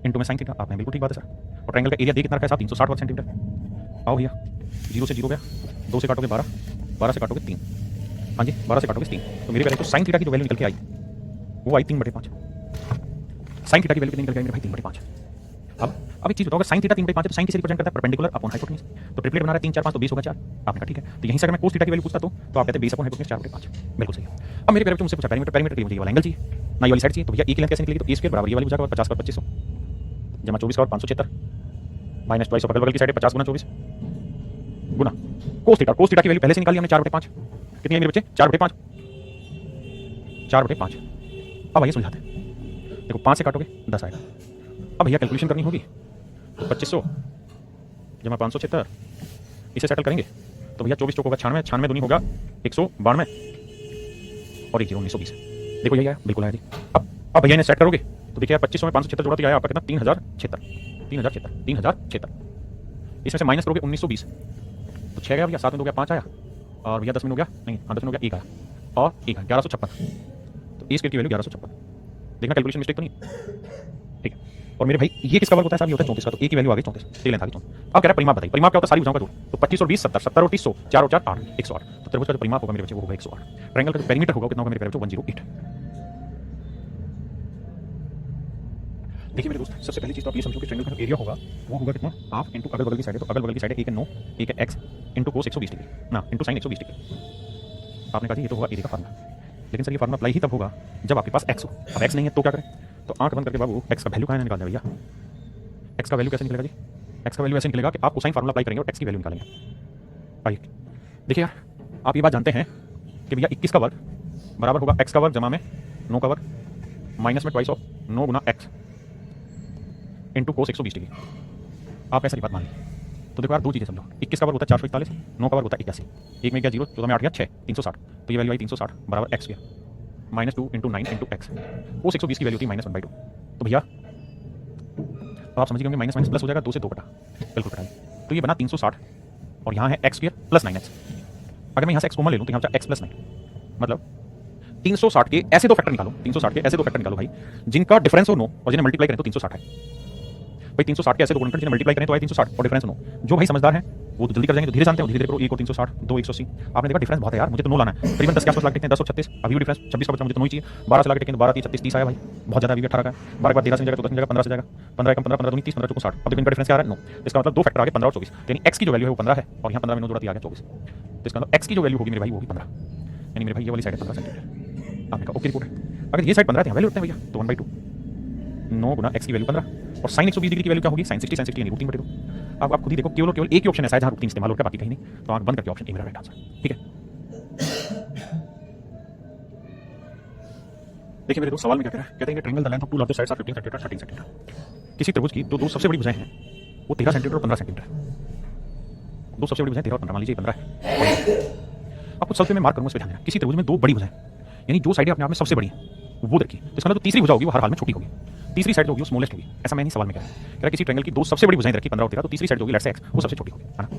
इंटू में साइन थीटा। आपने बिल्कुल ठीक बात है सर। और ट्रायंगल का एरिया दे कितना रखा है साहब 360 वर्ग सेंटीमीटर। आओ भैया 0 से 0 गया, 2 से काटोगे 12, 12 से काटोगे 3, हाँ जी 12 से काटोगे 3। तो मेरे प्यारे तो साइन थीटा की जो वैल्यू निकल के आई वो आई 3/5। साइन थीटा की वैल्यू कितनी निकल के आई मेरे भाई 3/5। अब एक चीज बताओ, अगर साइन थीटा 3/5 है तो साइन किसे रिप्रेजेंट करता है, परपेंडिकुलर अपॉन हाइपोटेन्यूज। तो ट्रिपलेट बना रहा है 3 4 5 तो 20 होगा 4। आपने कहा ठीक है। तो यहीं से अगर मैं कोस थीटा की वैल्यू पूछता तो आप कहते हैं 20 अपॉन हाइपोटेन्यूज 4/5, बिल्कुल सही है। अब मेरे प्यारे बच्चों मुझसे पूछा पेरीमीटर के लिए मुझे ये वाला एंगल चाहिए ना, ये वाली साइड चाहिए। तो भैया ए की लेंथ कैसे निकलेगी, तो ए स्क्वायर बराबर ये वाली भुजा का 50 का 2500 जमा 24 का और 576 माइनस ट्वाइस ऑफ अगल बगल की साइड है 50 गुना 24 गुना कोस थीटा की वैल्यू पहले से निकाली हमने 4/5। कितनी है मेरे बच्चे 4/5, 4/5। अब आइए सुलझाते हैं। देखो 5 से काटोगे 10 आएगा। अब भैया कैलकुलेशन करनी होगी तो 2500 जमा 576 इसे सेटल करेंगे तो भैया 24 चौक होगा 96, 96 दूनी होगा 192 और 1 0 1920। देखो यही आया, बिल्कुल आया जी। अब भैया इन्हें सेट करोगे तो देखिए 2500 में 576 जोड़ा तो आया आपका कितना 3076। इसमें से माइनस करोगे 1920 तो 6 गया भैया, 7 में 2 गया 5 आया और भैया 10 में हो गया, नहीं हाँ 10 में हो गया 1 आया और 1 है 1156। तो ए स्क्वायर की वैल्यू 1156। देखना कैलकुलेशन मिस्टेक तो नहीं, ठीक है। और मेरे भाई ये किसका वर्ग होता है साहब, ये होता है 34 का। तो ए की वैल्यू आ गई 34, लेंथ आ गई 34। अब कह रहा है परिमाप बताइए, परिमाप क्या होता है, सारी भुजाओं का जोड़। तो 25 और 20 70, 70 और 30 100, 4 और 4 8, 108। तो त्रिभुज का जो परिमाप होगा मेरे बच्चे वो होगा 108। ट्रायंगल का जो पेरीमीटर होगा कितना होगा मेरे बच्चे 108। देखिए मेरे दोस्त सबसे पहली चीज तो आप ये समझो कि ट्रायंगल का जो एरिया होगा वो होगा कितना, हाफ इंटू अगल बगल की साइड है। तो अगल बगल की साइड है एक है 9, एक है x इंटू कोस 120 डिग्री ना इंटू साइन 120 डिग्री। आपने कहा ये तो होगा एरिया का फार्मूला, लेकिन सर ये फार्मूला अप्लाई ही तब होगा जब आपके पास x हो। अब x नहीं है तो क्या करें, तो आंख बंद करके बाबू x का वैल्यू कहाँ निकाल दें भैया। x का वैल्यू कैसे निकलेगा जी, x का वैल्यू ऐसे निकलेगा कि आप कोसाइन फार्मूला अप्लाई करेंगे और x की वैल्यू निकालेंगे। आइए देखिए यार आप ये बात जानते हैं कि भैया 21 का वर्ग बराबर होगा x का वर्ग जमा में 9 का वर्ग माइनस में twice of 9 Guna x into cos 120 degree. आप ऐसा बात मान ली तो देखो यार दो चीजें समझो, 21 का वर्ग होता है 441, 9 का वर्ग होता है 81, एक में गया 0, 14 में 8 गया 6, 360। तो ये वैल्यू आई 360 बराबर x गया माइनस 2 इंटू 9 इंटू एक्स। कोस 120 की वैल्यू थी -1/2। तो भैया तो आप समझिए माइनस माइनस प्लस हो जाएगा, 2 से 2 कटा, बिल्कुल कटा। तो ये बना 360 और यहाँ है x स्क्वायर प्लस 9x। अगर मैं यहाँ से x कॉमन ले लूँ तो यहाँ बचा x प्लस 9, मतलब 360 के ऐसे दो फैक्टर निकालो, 360 के ऐसे दो फैक्टर निकालो भाई जिनका डिफरेंस हो 9 और जिन्हें मल्टीप्लाई करें तो 360 है। भाई 360 के ऐसे दो गुणनखंड जिन्हें मल्टीप्लाई करें तो आए 360 और डिफरेंस 9। जो भाई समझदार है वो तो जल्दी कर जाएंगे, तो धीरे जानते हैं धीरे धीरे करो। 1 और 360 2 180। आपने देखा डिफरेंस बहुत है यार, मुझे तो 9 लाना है। करीबन 10 के आसपास लाके देखते हैं 10 और 36। अभी भी डिफरेंस 26 का बचा, मुझे तो 9 ही चाहिए। 12 से लाके देखें तो 12 30 36 30 आया भाई, बहुत ज्यादा। अभी भी 18 का है। 12 के बाद 13 से जाएगा, 14 से जाएगा, 15 से जाएगा, 15 कम 15 15 30 15 60। अब देखो इनका डिफरेंस क्या आ रहा है 9। इसका मतलब दो फैक्टर आ गए 15 और 24, यानी x की जो वैल्यू है वो 15 है और यहाँ 15 में 9 जोड़ा आ गया 24। तो इसका मतलब x की जो वैल्यू होगी मेरे भाई वो होगी 15, यानी मेरे भाई ये वाली साइड है 15 सेंटीमीटर। आपने कहा ओके रिपोर्ट है। अगर ये साइड 15 है तो वैल्यू उठते हैं भैया, तो 1/2 9 गुना x की वैल्यू 15 और साइन 120 डिग्री की वैल्यू क्या होगी, साइन 60 यानी √3/2। अब आप खुद ही देखो केवल केवल एक ही ऑप्शन ऐसा है जहां √3 इस्तेमाल होगा, बाकी कहीं नहीं। तो आंख बंद करके ऑप्शन ए मेरा राइट आंसर, ठीक है। देखिए मेरे दोस्त सवाल में क्या कह रहा है, कहते हैं कि triangle the length of two larger sides are 15 centimetre 13 centimetre. किसी त्रिभुज की दो सबसे बड़ी भुजाएं हैं वो 13 सेंटीमीटर और 15 सेंटीमीटर। दो सबसे बड़ी भुजाएं 13 और 15, मान लीजिए 15 है। अब कुछ सवाल में मार्क करूंगा, इस पे ध्यान देना। किसी त्रिभुज में दो बड़ी भुजाएं यानी जो साइडें अपने आप में सबसे बड़ी हैं वो देखिए, तो इसका मतलब जो तीसरी भुजा होगी वो हर हाल में छोटी होगी, तीसरी साइड जो होगी वो स्मॉलेस्ट होगी। ऐसा मैं नहीं सवाल में कह रहा है किसी ट्रायंगल की दो सबसे बड़ी भुजाएं रखी 15 और 13, तो तीसरी साइड जो होगी लेट्स से x वो सबसे छोटी होगी, है ना।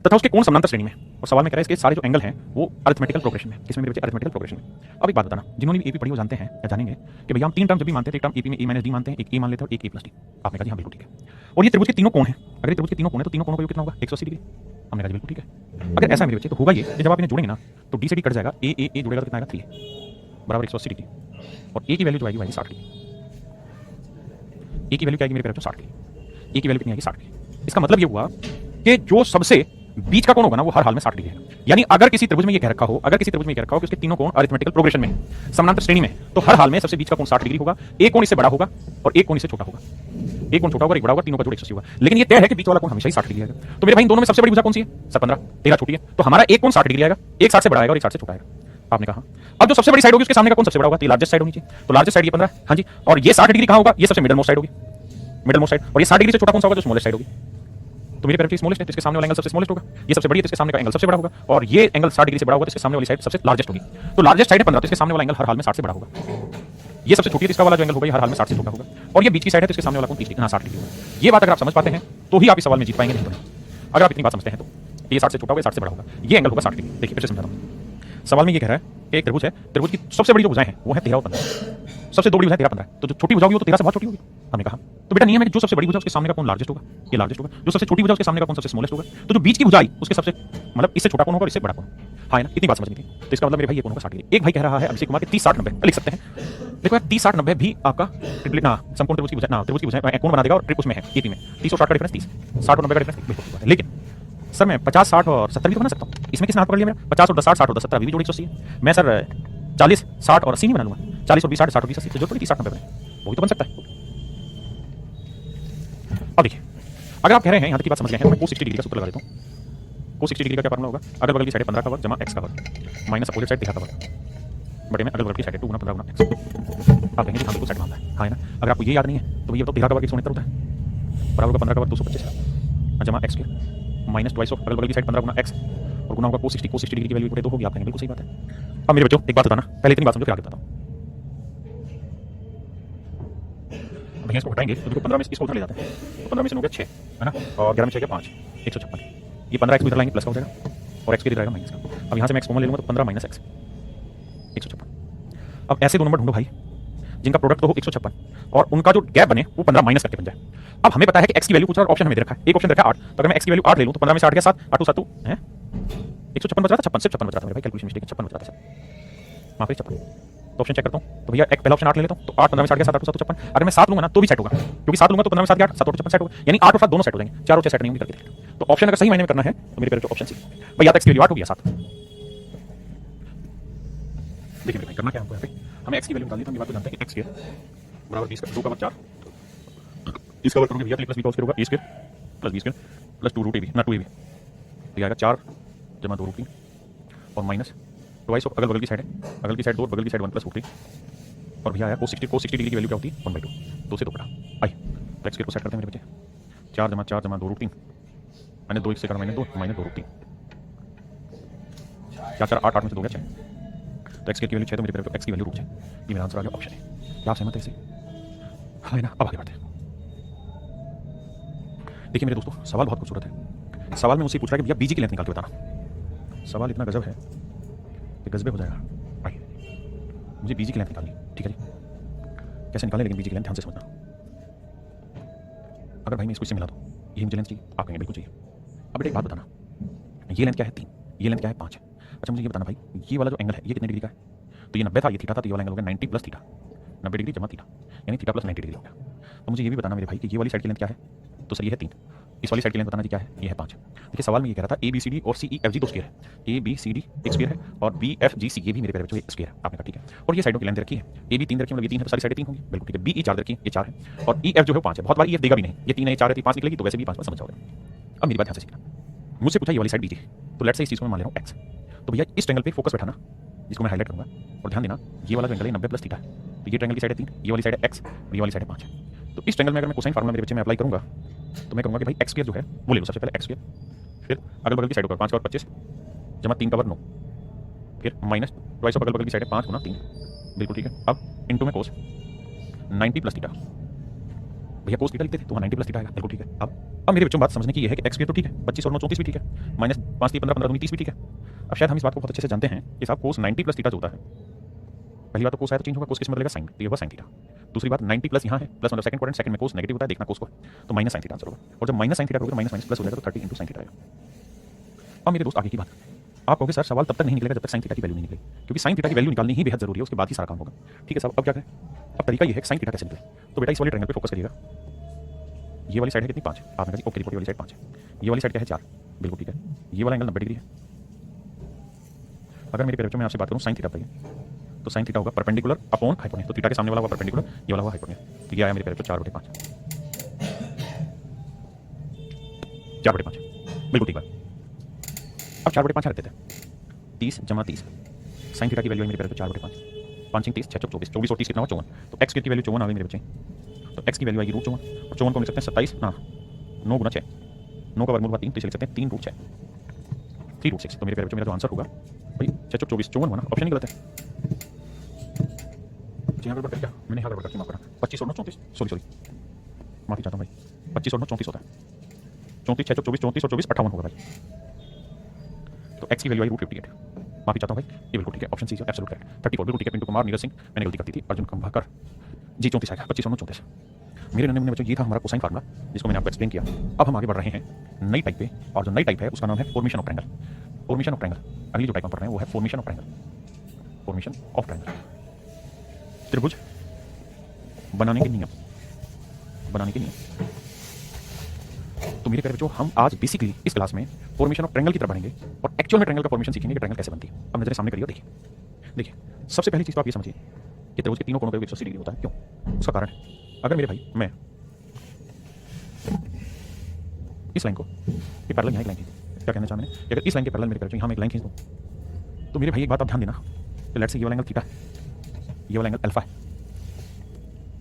तथा उसके कोण समांतर श्रेणी में, और सवाल में कह रहा है इसके सारे जो एंगल हैं वो अरिथमेटिकल प्रोग्रेशन में, किसमें मेरे बच्चे, अरिथमेटिकल प्रोग्रेशन में। अब एक बात बताना, जिन्होंने भी एपी पढ़ी वो जानते हैं या जानेंगे कि भैया हम तीन टर्म जब भी मानते हैं, एक टर्म एपी में ए माइनस डी मानते हैं, एक ए मान लेते हैं और एक ए प्लस डी। आपने कहा जी हाँ बिल्कुल ठीक है। और ये त्रिभुज के तीनों कोण हैं, अगर ये त्रिभुज के तीनों कोण है तो तीनों कोणों का योग कितना होगा, 180 डिग्री। हमने कहा जी बिल्कुल ठीक है। अगर ऐसा है मेरे बच्चे तो होगा ये कि जब आप इन्हें जोड़ेंगे ना तो डी से डी कट जाएगा, ए जुड़ेगा तो कितना आएगा 3 बराबर 180 डिग्री, और ए की वैल्यू जो आएगी 60 की। ए की वैल्यू क्या आएगी मेरे बच्चों 60 की, ए की वैल्यू कितनी आएगी 60 की। इसका मतलब ये हुआ कि जो सबसे बीच का कोण होगा ना वो हर हाल में 60 डिग्री है। यानी अगर किसी त्रिभुज में ये कह रखा हो, अगर किसी त्रिभुज में ये कह रखा हो कि उसके तीनों कोण अरिथमेटिकल प्रोग्रेशन में समानांतर श्रेणी में, तो हर हाल में सबसे बीच का कोण 60 डिग्री होगा, एक कोण इससे बड़ा होगा और एक कोण इससे छोटा होगा, एक कोण छोटा होगा एक बड़ा होगा, तीनों का जोड़ 180 होगा। लेकिन ये तय है कि बीच वाला कोण हमेशा ही 60 डिग्री आएगा। तो मेरे भाई इन दोनों में सबसे बड़ी भुजा कौन सी है, 15, 13 छोटी है, तो हमारा एक कोण 60 डिग्री आएगा, एक 60 से बड़ा आएगा और एक 60 से छोटा आएगा। आपने कहा अब जो सबसे बड़ी साइड होगी उसके सामने का कोण सबसे बड़ा होगा, तो लार्जेस्ट साइड होनी चाहिए, तो लार्जेस्ट साइड ये 15, हाँ जी, और ये 60 डिग्री कहां होगा, ये सबसे मिडल मोस्ट साइड होगी, मिडल मोस्ट साइड, और ये 60 डिग्री से छोटा कौन सा होगा, जो स्मॉलेस्ट साइड होगी। तो मेरी पैरामीटर स्मॉलेस्ट है तो इसके सामने वाला एंगल सबसे स्मॉलेस्ट होगा, ये सबसे बड़ी है तो इसके सामने का एंगल सबसे बड़ा होगा, और ये एंगल 60 डिग्री से बड़ा होगा तो इसके सामने वाली साइड सबसे लार्जेस्ट होगी। तो लार्जेस्ट साइड है 15, तो इसके सामने वाला एंगल हर हाल में 60 से बड़ा होगा। ये सबसे छोटी है, इसका वाला जो एंगल होगा हर हाल में 60 से छोटा होगा, और ये बीच की साइड है तो इसके सामने वाला कोण 60 डिग्री होगा। ये बात अगर आप समझ पाते हैं तो ही आप इस सवाल में जीत पाएंगे, नहीं तो नहीं। अगर आप इतनी बात समझते हैं तो ये 60 से छोटा होगा, 60 से बड़ा होगा, ये एंगल होगा 60 डिग्री। देखिए फिर से समझाता हूं, सवाल में ये कह रहा है कि एक त्रिभुज है, त्रिभुज की सबसे बड़ी जो भुजाएं हैं वो है 13 और 15, सबसे दो बड़ी भुजाएं 13 15, तो जो छोटी भुजा होगी वो तो 13 से बहुत छोटी होगी। हमने कहा तो बेटा नियम है कि जो सबसे बड़ी भुजा उसके सामने का कोण लार्जेस्ट होगा, ये लार्जेस्ट होगा, जो सबसे छोटी भुजा उसके सामने का कोण सबसे स्मॉलेस्ट होगा, तो जो बीच की भुजा आई उसके सबसे मतलब इससे छोटा कोण होगा और इससे बड़ा कोण। हाँ है ना, इतनी बात समझनी थी। तो इसका मतलब मेरे भाई ये कोण होगा 60 डिग्री। एक भाई कह रहा है अभिषेक कुमार के 30 60 90 लिख सकते हैं। देखो यार 30 60 90 भी आपका ना समकोण त्रिभुज की भुजा, ना त्रिभुज की भुजा कोण बना देगा, और ट्रिप उसमें है एपी में 30 और 60 का डिफरेंस 30, 60 और 90 का डिफरेंस बिल्कुल है। लेकिन सर मैं 50 60 और 70 भी तो बना सकता हूँ, इसमें किसने हाथ पकड़ लिया मेरा, 50 और 10 60 60 और 10 70 अभी भी जोड़ी 180 है। मैं सर 40 60 और 80 नहीं बना लूंगा, 40 और 20 60 60 और 20 80, तो जो 30 60 90 बने वो भी तो बन सकता है। अब देखिए अगर आप कह रहे हैं यहाँ तक की बात समझ गए हैं तो मैं cos 60 डिग्री का सूत्र लगा देता हूँ। cos 60 डिग्री का क्या फार्मूला होगा, अगल बगल की साइड 15 का वर्ग जमा x का वर्ग माइनस अपोजिट साइड 13 का वर्ग बटे में अगल बगल की साइड 2 गुना 15 गुना x। आप कहेंगे कि साइड मानता है, हाँ है ना। अगर आपको ये याद नहीं है तो ये बताओ 13 का वर्ग 169 होता है, बराबर का 15 का वर्ग 225 है जमा x के माइनस ट्वाइस ऑफ अगल बगल की साइड 15 गुना x और गुना होगा cos 60 डिग्री की वैल्यू 2 होगी। आप कहेंगे बिल्कुल सही बात है। अब मेरे बच्चों एक बात बताना, पहले इतनी बात समझो फिर आगे बताता हूँ। भैया इसको हटाएंगे तो देखो 15 में इसको उधर ले जाते हैं, तो 15 में से हो गया 6 है ना, और 11 में 6 गया 5 156। ये 15 x इधर लाएंगे प्लस का हो जाएगा और x के इधर आएगा माइनस का। अब यहाँ से मैं x कॉमन ले लूँगा तो 15 माइनस x 156। अब ऐसे दो नंबर ढूंढो भाई जिनका प्रोडक्ट तो हो 156 और उनका जो गैप बने वो 15 माइनस करके बन जाए। अब हमें पता है कि x की वैल्यू पूछा और ऑप्शन हमें दे रखा है, एक ऑप्शन दे रखा है 8, तो अगर मैं x की वैल्यू 8 ले लूँ तो 15 में से 8 गया 7 8 7 है 156 बच रहा था, 56 सिर्फ 56 बच रहा था मेरे भाई, कैलकुलेशन मिस्टेक 56 बच रहा था सर, माफ करिए 56। तो ऑप्शन चेक करता हूँ तो भैया एक पहला ऑप्शन 8 ले लेता हूँ, तो 8 15 में 60 गया 7 8 7 56। अगर मैं 7 लूंगा ना तो भी सेट होगा, क्योंकि 7 लूंगा तो 15 में 7 गया 7 56 सेट होगा, यानी 8 और 7 दोनों सेट हो जाएंगे, 4 और 6 सेट नहीं होंगे करके देख। तो ऑप्शन अगर सही मायने में करना है तो मेरे पेरेंट ऑप्शन सी भैया x की वैल्यू 8 हो गया 7। देखिए मेरे भाई करना क्या है हमको, यहाँ पे हमें x की वैल्यू निकालनी है, तो हम ये बात तो जानते हैं कि x स्क्वायर बराबर 20 का 2 का वर्ग 4 इसका वर्ग करोगे भैया तो प्लस b का स्क्वायर होगा a square plus b square plus 2 root a b ना 2ab तो आएगा 4 जमा 2 रूट 3 और माइनस ट्वाइस ऑफ अगल बगल की साइड है, अगल की साइड 2 और बगल की साइड 1 प्लस रूट 3 और भैया आया cos 60 डिग्री की वैल्यू क्या होती है 1/2, 2 से 2 बटा आई। तो x स्क्वायर को सेट करते हैं मेरे बच्चे, 4 जमा 2 रूट 3 मैंने 2 से कर माइनस 2 माइनस 2 रूट 3 4 4 8 8 में से 2 गया 6, तो x की वैल्यू 6 तो मेरे पेरेंट x की वैल्यू रूट 6, ये मेरा आंसर आ गया ऑप्शन है। क्या आप सहमत है इससे, हाँ है ना। अब आगे बढ़ते हैं। देखिए मेरे दोस्तों सवाल बहुत खूबसूरत है। सवाल में मुझसे पूछ रहा है कि भैया बीजी की लेंथ निकाल के बताना। सवाल इतना गजब है कि गजबे हो जाएगा। आइए मुझे बीजी की लेंथ निकालनी, ठीक है जी। कैसे निकालें लेकिन बीजी की लेंथ ध्यान से समझना। अगर भाई मैं इसको इससे मिला दूँ ये मुझे लेंथ चाहिए, आप कहेंगे बिल्कुल चाहिए। अब बेटा एक बात बताना, ये लेंथ क्या है 3, ये लेंथ क्या है 5 है। अच्छा मुझे ये बताना भाई ये वाला जो एंगल है ये कितने डिग्री का है, तो ये 90 था ये थीटा था, तो ये वाला एंगल हो गया 90 प्लस थीटा, 90 डिग्री जमा थीटा यानी थीटा प्लस 90 डिग्री हो गया। तो मुझे ये भी बताना मेरे भाई कि ये वाली साइड की लेंथ क्या है, तो सर ये है 3, इस वाली साइड की लेंथ बताना जी क्या है, ये है 5। देखिए सवाल में ये कह रहा था ए बी सी डी और सी ई एफ जी 2 स्क्वायर है, ए बी सी डी एक स्क्वायर है और बी एफ जी सी ये भी मेरे पेरे बच्चों एक स्क्वायर है। आपने कहा ठीक है, और ये साइडों की लेंथ रखी है, ए बी 3 रखी मतलब ये 3 है तो सारी साइडें 3 होंगी, बिल्कुल ठीक है। बी ई 4 रखी है ये 4 है और ई एफ जो है 5 है, बहुत बार ई एफ देगा भी नहीं, ये 3 है ये 4 है 5 निकलेगी तो वैसे भी 5 समझ जाओगे। अब मेरी बात ध्यान से सीखना, मुझसे पूछा ये वाली साइड बीजी, तो लेट्स से इस चीज़ को मैं मान ले रहा हूँ एक्स, तो भैया इस ट्रायंगल पे फोकस बैठाना जिसको मैं हाईलाइट करूंगा, और ध्यान देना ये वाला जो एंगल है 90 प्लस थीटा है, तो ये ट्रायंगल की साइड है 3, ये वाली साइड है x और ये वाली साइड है 5 है। तो इस ट्रायंगल में अगर मैं कोसाइन फार्मूला मेरे बच्चे में अप्लाई करूंगा तो मैं कहूंगा कि भाई x स्क्वायर जो है वो ले लो, सबसे पहले x स्क्वायर, फिर अगल बगल की साइड होगा 5 का वर्ग 25 जमा 3 का वर्ग 9, फिर माइनस ट्वाइस ऑफ अगल बगल की साइड है 5 गुना 3 बिल्कुल ठीक है। अब इंटू में कोस 90 प्लस थीटा, भैया कोस थीटा लिखते थे तो 90 प्लस थीटा आएगा, बिल्कुल ठीक है। अब मेरे बच्चों बात समझने की ये है कि एक्स स्क्वायर तो ठीक है, 25 और 9 34 भी ठीक है, माइनस 5 3 15 15 दूनी 30 भी ठीक है। अब शायद हम इस बात को बहुत अच्छे से जानते हैं कि साहब कोस 90 प्लस थीटा जो होता है, पहली बात तो कोस आया तो चेंज होगा, कोस किस में बदलेगा साइन, तो ये होगा साइन थीटा। दूसरी बात 90 प्लस यहाँ है, प्लस मतलब सेकंड क्वाड्रेंट, सेकंड में कोस नेगेटिव होता है, देखना कोस को, तो माइनस साइन थीटा आंसर होगा। और जब माइनस साइन थीटा करोगे माइनस माइनस प्लस हो जाएगा तो 30 इंटू साइन थीटा आएगा। अब मेरे दोस्त आगे की बात, आप कहोगे सर सवाल तब तक नहीं निकलेगा जब तक साइन थीटा की वैल्यू नहीं निकले, क्योंकि साइन थीटा की वैल्यू निकालनी ही बेहद जरूरी है, उसके बाद ही सारा काम होगा। ठीक है साहब, अब क्या करें? अब तरीका ये है कि साइन थीटा कैसे निकले, तो बेटा इस वाले ट्रायंगल पे फोकस करिएगा। ये वाली साइड है कितनी 5, आपने कहा ओके रिपोर्ट वाली साइड 5 है, ये वाली साइड क्या है 4, बिल्कुल ठीक है। ये वाला एंगल 90 डिग्री है। अगर मेरे बच्चों में आपसे बात करूं साइन थीटा बताइए, तो साइन थीटा होगा परपेंडिकुलर अपॉन हाइपोटेन्यूज, तो थीटा के सामने वाला हुआ परपेंडिकुलर, ये वाला हुआ हाइपोटेन्यूज, तो ये आया मेरे बच्चों 4/5, 4/5, बिल्कुल ठीक है। अब 4/5 रखते थे, 30 जमा 30, साइन थीटा की वैल्यू है मेरे बच्चों 4/5, 5 3 30 6 24, 24 और 30 कितना हुआ 54, तो एक्स की वैल्यू 54 आ गई मेरे बच्चे, तो एक्स की वैल्यू आएगी √54, और 54 को लिख सकते हैं 27 ना 9 गुना 6, 9 का वर्गमूल हुआ 3, तो इसे लिख सकते हैं 3√6, 3√6, तो मेरे बच्चों मेरा जो आंसर होगा भाई 6 24 54 हुआ ना, ऑप्शन ही गलत है। जी हाँ गड़बड़ कर क्या मैंने, यहाँ गड़बड़ करके माफ करना, 25 और 9 34, सॉरी माफी चाहता हूँ भाई, 25 और 9 34 होता है, 34 6 24 34 और 24 58 होगा भाई, तो एक्स की वैल्यू आई √58, माफी चाहता हूँ भाई, ये बिल्कुल ठीक है, ऑप्शन सी है एब्सोल्यूट करेक्ट। 34 बिल्कुल ठीक है, पिंटू कुमार नीरज सिंह, मैंने गलती कर दी थी, अर्जुन खंभाकर जी 34 आएगा, 25 और 9 34। मेरे नन्हे मुन्ने बच्चों ये था हमारा कोसाइन फार्मूला जिसको मैंने आपको एक्सप्लेन किया। अब हम आगे बढ़ रहे हैं नई टाइप पे, और जो नई टाइप है उसका नाम है formation of triangle. Formation of triangle, अगली जो टाइप हम पढ़ रहे हैं वो है formation of triangle, formation of triangle, त्रिभुज बनाने के नियम, बनाने के नियम। तो मेरे प्यारे बच्चों हम आज बेसिकली इस क्लास में फॉर्मेशन ऑफ ट्रायंगल की तरफ बढ़ेंगे और एक्चुअल में ट्रायंगल का फॉर्मेशन सीखेंगे कि ट्रायंगल कैसे बनती है। अब नजरें सामने करिए, देखिए सबसे पहली चीज तो आप ये समझिए कि त्रिभुज के तीनों कोणों पर 180 डिग्री होता है। क्यों? उसका कारण है, अगर मेरे भाई मैं इस लाइन को ये पैरेलल यहाँ एक लाइन खींच दूं, क्या कहना चाहा मैंने, अगर इस लाइन के पैरेलल मेरे बच्चों यहाँ मैं एक लाइन खींच दूं, तो मेरे भाई एक बात आप ध्यान देना कि लेट्स से ये वाला एंगल थीटा है, ये वाला एंगल अल्फा है,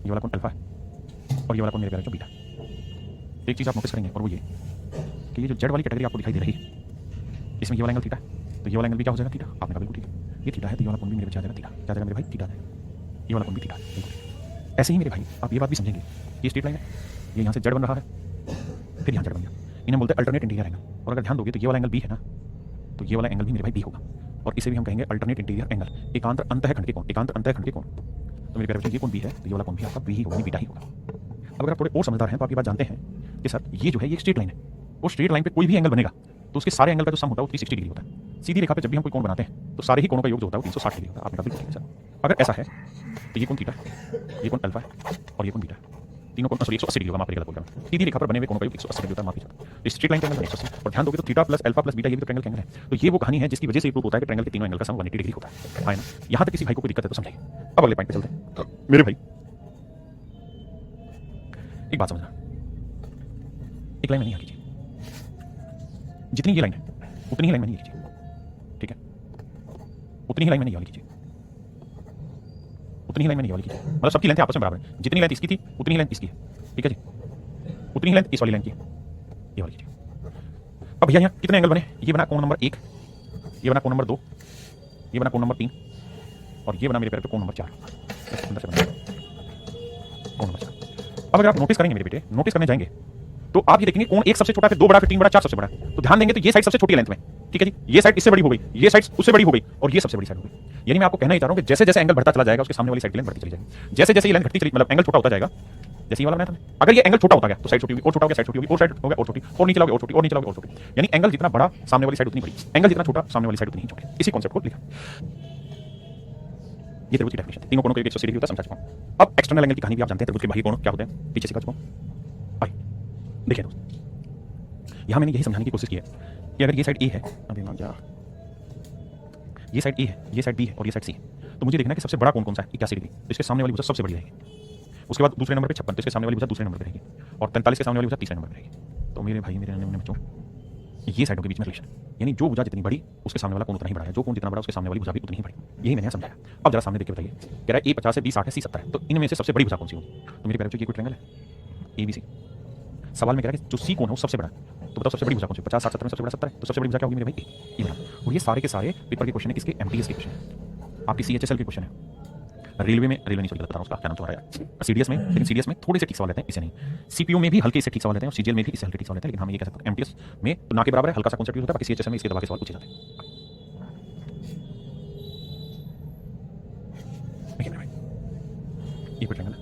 ये वाला कोण अल्फा है, और ये वाला कोण मेरे प्यारे बच्चों बीटा है। एक चीज आप नोटिस करेंगे और वो ये कि ये जो जेड वाली कैटेगरी आपको दिखाई दे रही है, इसमें ये वाला एंगल थीटा है, तो ये वाला एंगल भी क्या हो जाएगा थीटा, आपने कहा बिल्कुल ठीक है, ये थीटा है तो ये वाला कोण भी मेरे बच्चे आ जाएगा थीटा, क्या जाएगा मेरे भाई थीटा जाएगा, ये वाला कोण भी थीटा है, बिल्कुल। ऐसे ही मेरे भाई आप ये बात भी समझेंगे, ये स्ट्रेट लाइन है, ये यहाँ से जेड बन रहा है, फिर यहाँ जेड बन गया, इन्हें बोलते हैं अल्टरनेट इंटीरियर एंगल। और अगर ध्यान दोगे तो ये वाला एंगल बी है ना, तो ये वाला एंगल भी मेरे भाई बी होगा, और इसे भी हम कहेंगे अल्टरनेट इंटीरियर एंगल, एकांत अंतःखंड के कोण, एकांत अंतःखंड के कोण। तो मेरे प्यारे बच्चों ये कोण बी है तो ये वाला कोण भी आपका बी ही होगा, बीटा ही होगा। अगर आप थोड़े और समझदार हैं तो आप ये बात जानते हैं कि सर ये जो है ये स्ट्रेट लाइन है, और स्ट्रेट लाइन पे कोई भी एंगल बनेगा तो उसके सारे एंगल का जो सम होता है वो 360 डिग्री होता है। सीधी रेखा पे जब भी हम कोई कोण बनाते हैं तो सारे ही कोणों का योग जो होता है वो 360 डिग्री होता है। आपने कहा बिल्कुल ठीक है सर। अगर ऐसा है तो ये कोण थीटा है, ये कोण अल्फा है और ये कोण बीटा है, तीनों कोण सॉरी 180 डिग्री होगा, माफ करिएगा बोल रहा हूं, सीधी रेखा पर बने हुए कोणों का योग 180 डिग्री होता है, माफ कीजिएगा। स्ट्रेट लाइन का एंगल 180, और ध्यान दोगे तो theta plus alpha plus beta ये भी तो ट्रायंगल का एंगल है। तो ये वो कहानी है जिसकी वजह से प्रूव होता है कि ट्रायंगल के तीनों एंगल का सम 180 डिग्री होता है ना। यहां तक किसी भाई को कोई दिक्कत है तो समझाइए। अब अगले पॉइंट पे चलते हैं। मेरे भाई एक बात समझना, एक लाइन में नहीं खींचिए, जितनी ये लाइन है उतनी ही लाइन में नहीं खींचिए, ठीक है, उतनी ही लाइन में नहीं वाली खींचिए, उतनी ही लाइन में नहीं वाली खींचिए, मतलब सबकी लेंथ आपस में बराबर है, जितनी लेंथ इसकी थी उतनी ही लेंथ इसकी है, ठीक है जी, उतनी ही लेंथ इस वाली लाइन की है, ये वाली खींचिए। अब भैया यहाँ कितने एंगल बने, ये बना कोण नंबर 1, ये बना कोण नंबर 2, ये बना कोण नंबर 3, और ये बना मेरे पैर पे कोण नंबर 4, अंदर से बना कोण नंबर 4। अब अगर आप नोटिस करेंगे मेरे बेटे, नोटिस करने जाएंगे तो आप ये देखेंगे कोण 1 सबसे छोटा, फिर 2 बड़ा, फिर 3 बड़ा, 4 सबसे बड़ा, तो ध्यान देंगे तो ये साइड सबसे छोटी लेंथ में, ठीक है जी, ये साइड इससे बड़ी हो गई, ये साइड उससे बड़ी हो गई, और ये सबसे बड़ी साइड हो गई। यानी मैं आपको कहना ही चाह रहा हूं कि जैसे जैसे एंगल बढ़ता चला जाएगा उसके सामने वाली साइड की लेंथ बढ़ती चली जाएगी, जैसे जैसे ये लेंथ घटती चली, मतलब एंगल छोटा होता जाएगा, जैसे ये वाला बनाया था, अगर ये एंगल छोटा होता गया तो साइड छोटी होगी, और छोटा हो गया साइड छोटी होगी, और साइड हो गया और छोटी, और नीचे लाओगे और छोटी, और नीचे लाओगे और छोटी, यानी एंगल जितना बड़ा सामने वाली साइड उतनी बड़ी, एंगल जितना छोटा सामने वाली साइड उतनी ही छोटी। इसी कॉन्सेप्ट को लिखा, ये त्रिभुज की डेफिनेशन, तीनों कोणों के 180 डिग्री होता है, समझा चुका हूं। अब एक्सटर्नल एंगल की कहानी भी आप जानते हैं, त्रिभुज के बाह्य कोण क्या होते हैं, पीछे सिखा चुका हूं। आइए देखिए दोस्त, यहां मैंने यही समझाने की कोशिश की है कि अगर ये साइड ए है, अभी मान जा, ये साइड ए है, ये साइड बी है और ये साइड सी है, तो मुझे देखना है कि सबसे बड़ा कोण कौन सा है, 81 डिग्री, तो इसके सामने वाली भुजा सबसे बड़ी रहेगी। उसके बाद दूसरे नंबर पे 56, तो इसके सामने वाली भुजा दूसरे नंबर पे रहेगी, और 43 के सामने वाली भुजा तीसरे नंबर पे रहेगी। तो मेरे भाई मेरे नन्हे बच्चों, ये साइडों के बीच में रिलेशन, यानी जो भुजा जितनी बड़ी उसके सामने वाला कोण उतना ही बड़ा है, जो कोण जितना बड़ा उसके सामने वाली भुजा भी उतनी ही बड़ी। यही मैंने समझाया। अब जरा सामने देख के बताइए, कह रहा है ए 50 है, बी 60 है, सी 70 है, तो इनमें से सबसे बड़ी भुजा कौन सी होगी? तो मेरे प्यारे बच्चों ये कोई ट्रायंगल है ABC। सवाल में कह रहा है कि जो सी कोण है वो सबसे बड़ा है, तो बताओ सबसे बड़ी भुजा कौन सी? 50 60 70 में सबसे बड़ा 70 है, तो सबसे बड़ी भुजा क्या होगी मेरे भाई? ये बड़ा। और ये सारे के सारे पेपर के क्वेश्चन है, किसके? MTS के क्वेश्चन है, आपकी CHSL के क्वेश्चन है। रेलवे नहीं, सॉरी गलत बता रहा हूँ, उसका क्या नाम तुम्हारा यार, सीडीएस में, लेकिन सीडीएस में थोड़े से ठीक सवाल लेते हैं, इसे नहीं। सीपीयू में भी हल्के इससे ठीक सवाल लेते हैं और सीजीएल में भी इससे हल्के ठीक सवाल लेते हैं, लेकिन हम ये कह सकते हैं एमटीएस में तो ना के बराबर है, हल्का सा कॉन्सेप्ट यूज होता है, बाकी सीएचएस में इसके दबा के सवाल पूछे जाते हैं। देखिए मेरे भाई, ये कोई ट्रायंगल है,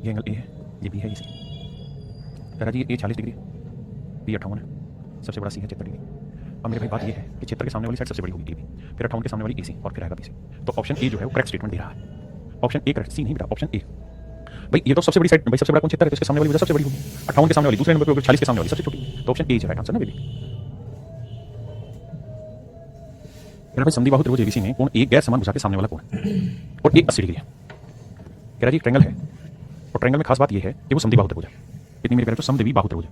ये एंगल ए है, ये बी है, ये सी। कह रहा जी ये 40 डिग्री, बी 58 है, सबसे बड़ा सी है 76 डिग्री। अब मेरे भाई बात ये है कि क्षेत्र के सामने वाली साइड सबसे बड़ी होगी ए बी, फिर 58 के सामने वाली ए सी और फिर आएगा बी सी। तो ऑप्शन ए जो है वो करेक्ट स्टेटमेंट दे रहा है। ऑप्शन ए करेक्ट, सी नहीं बेटा, ऑप्शन ए। भाई ये तो सबसे बड़ी साइड, भाई सबसे बड़ा कौन क्षेत्र है तो इसके सामने वाली वजह सबसे बड़ी होगी, 58 के सामने वाली दूसरे नंबर पे 40 के सामने वाली सबसे छोटी, तो option A is right answer ना बेबी। मेरा भाई समद्विबाहु त्रिभुज एबीसी में कोण ए गैर समान भुजा के सामने वाला कोण है और ए 80 डिग्री है। कह रहा जी ट्रायंगल है और ट्रायंगल में खास बात ये है कि वो समद्विबाहु त्रिभुज है। कितनी मेरे प्यारे, तो समद्विबाहु त्रिभुज है,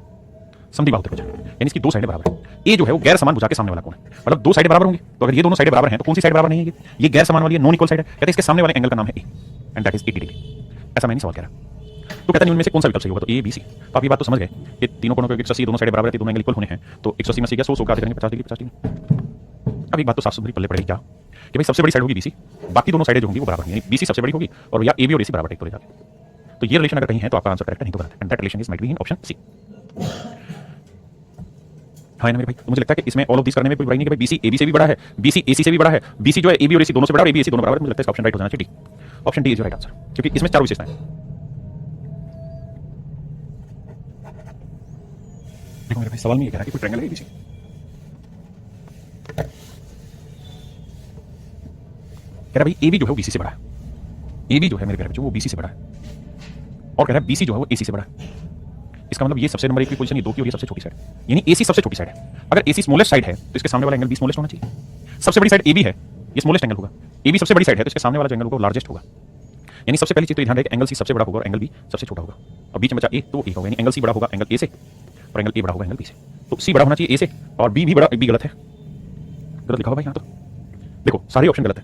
समद्विबाहु त्रिभुज है, यानी इसकी दो साइडें बराबर है। ए जो है वो गैर समान भुजा के सामने वाला कोण है, मतलब दो साइडें बराबर होंगी, तो अगर ये दोनों साइडें बराबर हैं तो कौन सी साइड बराबर नहीं है, ये गैर समान वाली है, नॉन इक्वल साइड है। कहते हैं इसके सामने वाले एंगल का नाम है A and that is 80 degree. ऐसा मैं नहीं सवाल कह रहा। तो कहता है इनमें से कौन सा विकल्प सही होगा, तो ए बी सी। तो आप ये बात तो समझ गए कि तीनों कोणों के 180 दोनों साइडें बराबर है, दोनों एंगल इक्वल होने हैं, तो 180 में से क्या 100 का करेंगे 50 डिग्री 50 डिग्री। अब एक बात तो साफ सुथरी पल्ले पड़ेगी क्या कि भाई सबसे बड़ी साइड होगी बीसी, बाकी दोनों साइडें जो होंगी वो बराबर होंगी, यानी बीसी सबसे बड़ी होगी और या ए बी और एसी बराबर टेक तो ले जाके। तो ये रिलेशन अगर कहीं है तो आपका आंसर करेक्ट है, नहीं तो गलत है, and that relation is might be in option C. हाँ ना मेरे भाई, तो मुझे लगता है कि इसमें ऑल ऑफ दिस करने में कोई बुराई नहीं कि भाई बीसी एबी से भी बड़ा है, बीसी एसी से भी बड़ा है, बीसी जो है एबी और एसी दोनों से बड़ा है, एबी एसी दोनों बराबर है। मुझे लगता है इसका ऑप्शन राइट हो जाना चाहिए D. Option D is right answer, क्योंकि इसमें चार विशेषताएं हैं। देखो मेरे भाई सवाल में ये कह रहा है कि कोई ट्रायंगल है एबीसी, कह रहा भाई एबी जो है वो बीसी से बड़ा है, एबी जो है मेरे प्यारे बच्चों वो बीसी से बड़ा है, और कह रहा है बीसी जो है वो एसी से बड़ा है। इसका मतलब ये सबसे नंबर 1 की पोजीशन, ये 2 की और ये सबसे छोटी साइड, यानी एसी सबसे छोटी साइड है। अगर एसी स्मॉलेस्ट साइड है तो इसके सामने वाला एंगल बी स्मॉलेस्ट होना चाहिए। सबसे बड़ी साइड एबी है, ये स्मॉलेस्ट एंगल होगा, एबी सबसे बड़ी साइड है तो इसके सामने वाला जो एंगल होगा वो लार्जेस्ट होगा। यानी सबसे पहली चीज तो ध्यान रखें एंगल सी सबसे बड़ा होगा और एंगल बी सबसे छोटा होगा, और बीच में बचा ए तो वो ए होगा, यानी एंगल सी बड़ा होगा एंगल ए से और एंगल ए बड़ा होगा एंगल बी से। तो सी बड़ा होना चाहिए ए से और बी भी बड़ा, बी गलत है, गलत लिखा हुआ भाई यहाँ। तो देखो सारे ऑप्शन गलत है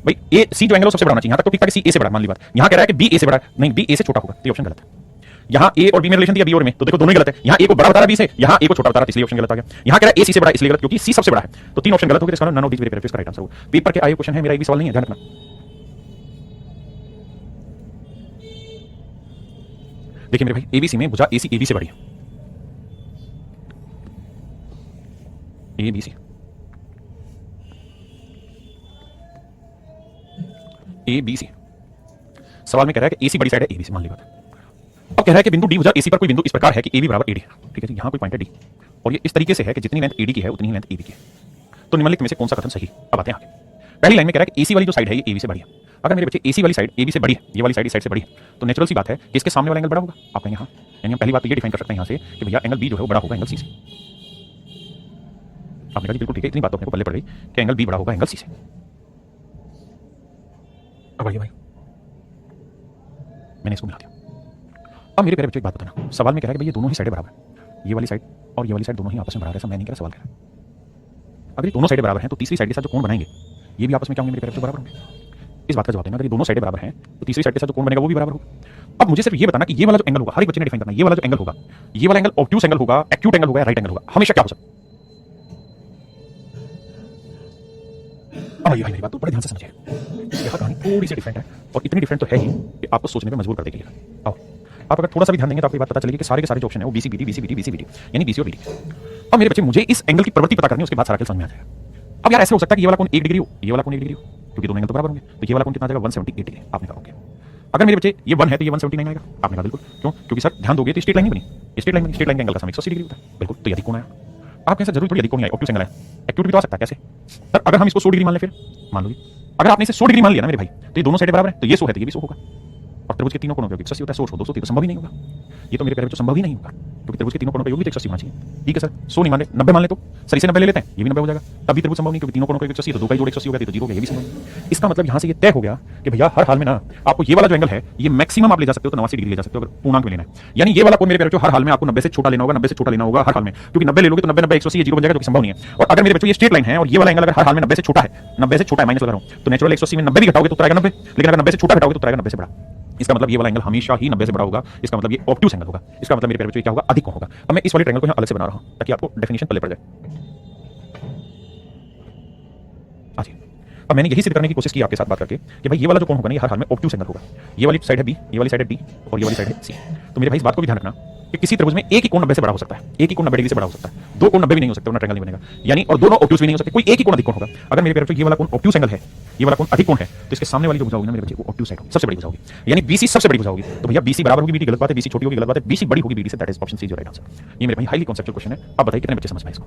भाई, ए सी जो एंगल सबसे बड़ा होना चाहिए, यहाँ तक तो ठीक था कि सी ए से बड़ा, मान ली बात। यहाँ कह रहा है कि बी ए से बड़ा, नहीं बी ए से छोटा होगा, तो ऑप्शन गलत है। यहाँ ए और बी में रिलेशन दिया बी और में, तो देखो दोनों ही गलत है। यहाँ ए को बड़ा बता रहा है बी से, यहाँ ए को छोटा बता रहा है, इसलिए ऑप्शन गलत आ गया। यहाँ कह रहा है ए सी से बड़ा, इसलिए गलत, क्योंकि सी सबसे बड़ा है, तो तीन ऑप्शन गलत हो गए। इसका none of these very correct, इसका राइट आंसर होगा। पेपर के आए क्वेश्चन है, मेरा एक भी सवाल नहीं है, ध्यान रखना। देखिए मेरे भाई एबीसी में भुजा एसी एबी से बड़ी है, एबीसी एबीसी। सवाल में कह रहा है कि एसी बड़ी साइड है एबी से, मान ली बात। अब कह रहा है कि बिंदु डी भुजा एसी पर कोई बिंदु इस प्रकार है कि एबी बराबर एडी है, ठीक है जी, यहाँ कोई पॉइंट है डी और ये इस तरीके से है कि जितनी लेंथ एडी की है उतनी ही लेंथ एबी की है। तो निम्नलिखित में से कौन सा कथन सही। अब आते हैं आगे। पहली लाइन में कह रहा है कि एसी वाली जो साइड है ये एबी से बड़ी है। अगर मेरे बच्चे एसी वाली साइड एबी से बड़ी है, ये वाली साइड इस साइड से बड़ी है, तो नेचुरल सी बात है कि इसके सामने वाला एंगल बड़ा होगा। आप कहेंगे हाँ, यानी हम पहली बात तो ये डिफाइन कर सकते हैं यहाँ से कि भैया एंगल बी जो है वो बड़ा होगा एंगल सी से। आपने कहा जी बिल्कुल ठीक है, इतनी बात तो अपने को पहले पड़ गई कि एंगल बी बड़ा होगा एंगल सी से। अब बढ़िए भाई मैंने इसको मिला दिया। अब मेरे प्यारे बच्चों एक बात बताना, सवाल में कह रहा है कि भाई ये दोनों ही साइडें बराबर है, ये वाली साइड और ये वाली साइड दोनों ही आपस में बराबर है, ऐसा मैं नहीं कह रहा, सवाल कह रहा है। अगर ये दोनों साइडें बराबर हैं तो तीसरी साइड के साथ जो कोण बनाएंगे ये भी आपस में क्या होंगे मेरे प्यारे बच्चों, बराबर होंगे। इस बात का जवाब देना, अगर ये दोनों साइडें बराबर हैं तो तीसरी साइड के साथ जो कोण बनेगा वो भी बराबर होगा। अब मुझे सिर्फ ये बताना कि ये वाला जो एंगल होगा, हर एक बच्चे ने डिफाइन करना, ये वाला जो एंगल होगा, ये वाला एंगल ऑब्ट्यूस एंगल होगा, एक्यूट एंगल होगा, राइट एंगल होगा, हमेशा क्या हो सकता है। ये भाई मेरी बात तो बड़े ध्यान से समझिए, यहाँ कहानी थोड़ी सी डिफरेंट है और इतनी डिफरेंट तो है ही कि आपको सोचने पे मजबूर कर देगी। आओ आप अगर थोड़ा सा भी ध्यान देंगे तो आपको बात पता चलेगी कि सारे के सारे जो ऑप्शन है वो BC BD BC BD BC BD यानी बीसी और बीडी। अब मेरे बच्चे मुझे इस एंगल की प्रवृत्ति पता करनी है, उसके बाद सारा खेल समझ में आ जाएगा। अब यार ऐसे हो सकता है कि ये वाला कोण 1 डिग्री हो, ये वाला कोण 1 डिग्री हो, क्योंकि दोनों एंगल तो बराबर होंगे, तो ये वाला कोण कितना आ जाएगा 178 डिग्री। आपने कहा ओके। अगर मेरे बच्चे ये 1 है तो ये 179 आएगा। आपने कहा बिल्कुल, क्यों, क्योंकि सर ध्यान दोगे तो स्ट्रेट लाइन नहीं बनी, स्ट्रेट लाइन बनी, स्ट्रेट लाइन का एंगल का सम 180 डिग्री होता है, बिल्कुल। तो यदि कोण आया, आप कैसे जरूर थोड़ी यदि कोण आया, ऑब्ट्यूस एंगल है, एक्यूट भी तो आ सकता है। कैसे सर, अगर हम इसको 100 डिग्री मान लें, फिर मान लो अगर आपने इसे 100 डिग्री मान लिया ना मेरे भाई, तो ये दोनों साइडें बराबर है, तो ये 100 है तो ये भी 100 होगा, और त्रिभुज के तीनों कोणों का योग 180 होता है। 100 200 तो संभव ही नहीं होगा, ये तो मेरे प्यारे बच्चों संभव ही नहीं होगा, क्योंकि त्रिभुज के तीनों कोणों का योग भी 180 होना चाहिए। ठीक है सर, 100 नहीं मान ले, 90 मान ले, तो सर इसे 90 ले लेते हैं, ये भी 90 हो जाएगा, तभी त्रिभुज संभव नहीं, क्योंकि तीनों कोणों का 180 तो 2 का जोड़ 180 हो गया, तो 0 हो गया, ये भी संभव नहीं। इसका मतलब यहाँ से ये तय हो गया कि भैया हर हाल में ना आपको ये वाला जो एंगल है ये मैक्सिमम आप ले जा सकते हो तो 89 डिग्री ले जा सकते हो, अगर पूर्णांक में लेना है। यानी ये वाला कोण मेरे प्यारे बच्चों हर हाल में आपको 90 से छोटा लेना होगा, 90 से छोटा लेना होगा हर हाल में, क्योंकि 90 ले लोगे तो 90 90 180 ये 0 बन जाएगा, जो कि संभव नहीं है। और अगर मेरे बच्चों ये स्ट्रेट लाइन है और ये वाला एंगल अगर हर हाल में 90 से छोटा है, 90 से छोटा है, माइनस लगा रहा हूं, तो नेचुरल 180 में 90 भी घटाओगे तो आएगा 90, लेकिन अगर 90 से छोटा घटाओगे तो आएगा 90 से बड़ा। इसका मतलब ये वाला एंगल हमेशा ही 90 से बड़ा होगा, इसका मतलब ये ऑब्ट्यूस एंगल होगा, इसका मतलब मेरे प्यारे बच्चों क्या होगा, अधिक कोण होगा। अब मैं इस वाले ट्रायंगल को यहाँ अलग से बना रहा हूं ताकि आपको डेफिनेशन पल्ले पड़ जाए। अब मैंने यही सिद्ध करने की कोशिश की आपके साथ बात करके कि भाई ये वाला जो कोण होगा ना ये हर हाल में ऑब्ट्यूज एंगल होगा। ये वाली साइड है बी, ये वाली साइड है डी और ये वाली साइड है सी। तो मेरे भाई इस बात को भी ध्यान रखना कि किसी त्रिभुज में एक ही कोण 90 से बड़ा हो सकता है, एक ही कोण 90 डिग्री से बड़ा हो सकता है, दो कोण 90 भी नहीं हो सकते, वरना ट्रायंगल नहीं बनेगा। यानी और दोनों ऑब्ट्यूज भी नहीं हो सकते, कोई एक ही कोण अधिक कोण होगा। अगर मेरे प्यारे ये वाला कोण ऑब्ट्यूज एंगल है, ये वाला कोण अधिक कोण है, तो इसके सामने वाली जो भुजा होगी ना मेरे बच्चे वो ऑब्ट्यूज साइड होगी, सबसे बड़ी भुजा होगी। यानी बीसी सबसे बड़ी भुजा होगी। तो भैया बीसी बराबर होगी बीडी गलत बात है, बीसी छोटी होगी गलत बात है, बीसी बड़ी होगी बीडी से, that is option C is your right answer. ये मेरे भाई हाईली कॉन्सेप्चुअल क्वेश्चन है। अब बताइए कितने बच्चे समझ पाए इसको।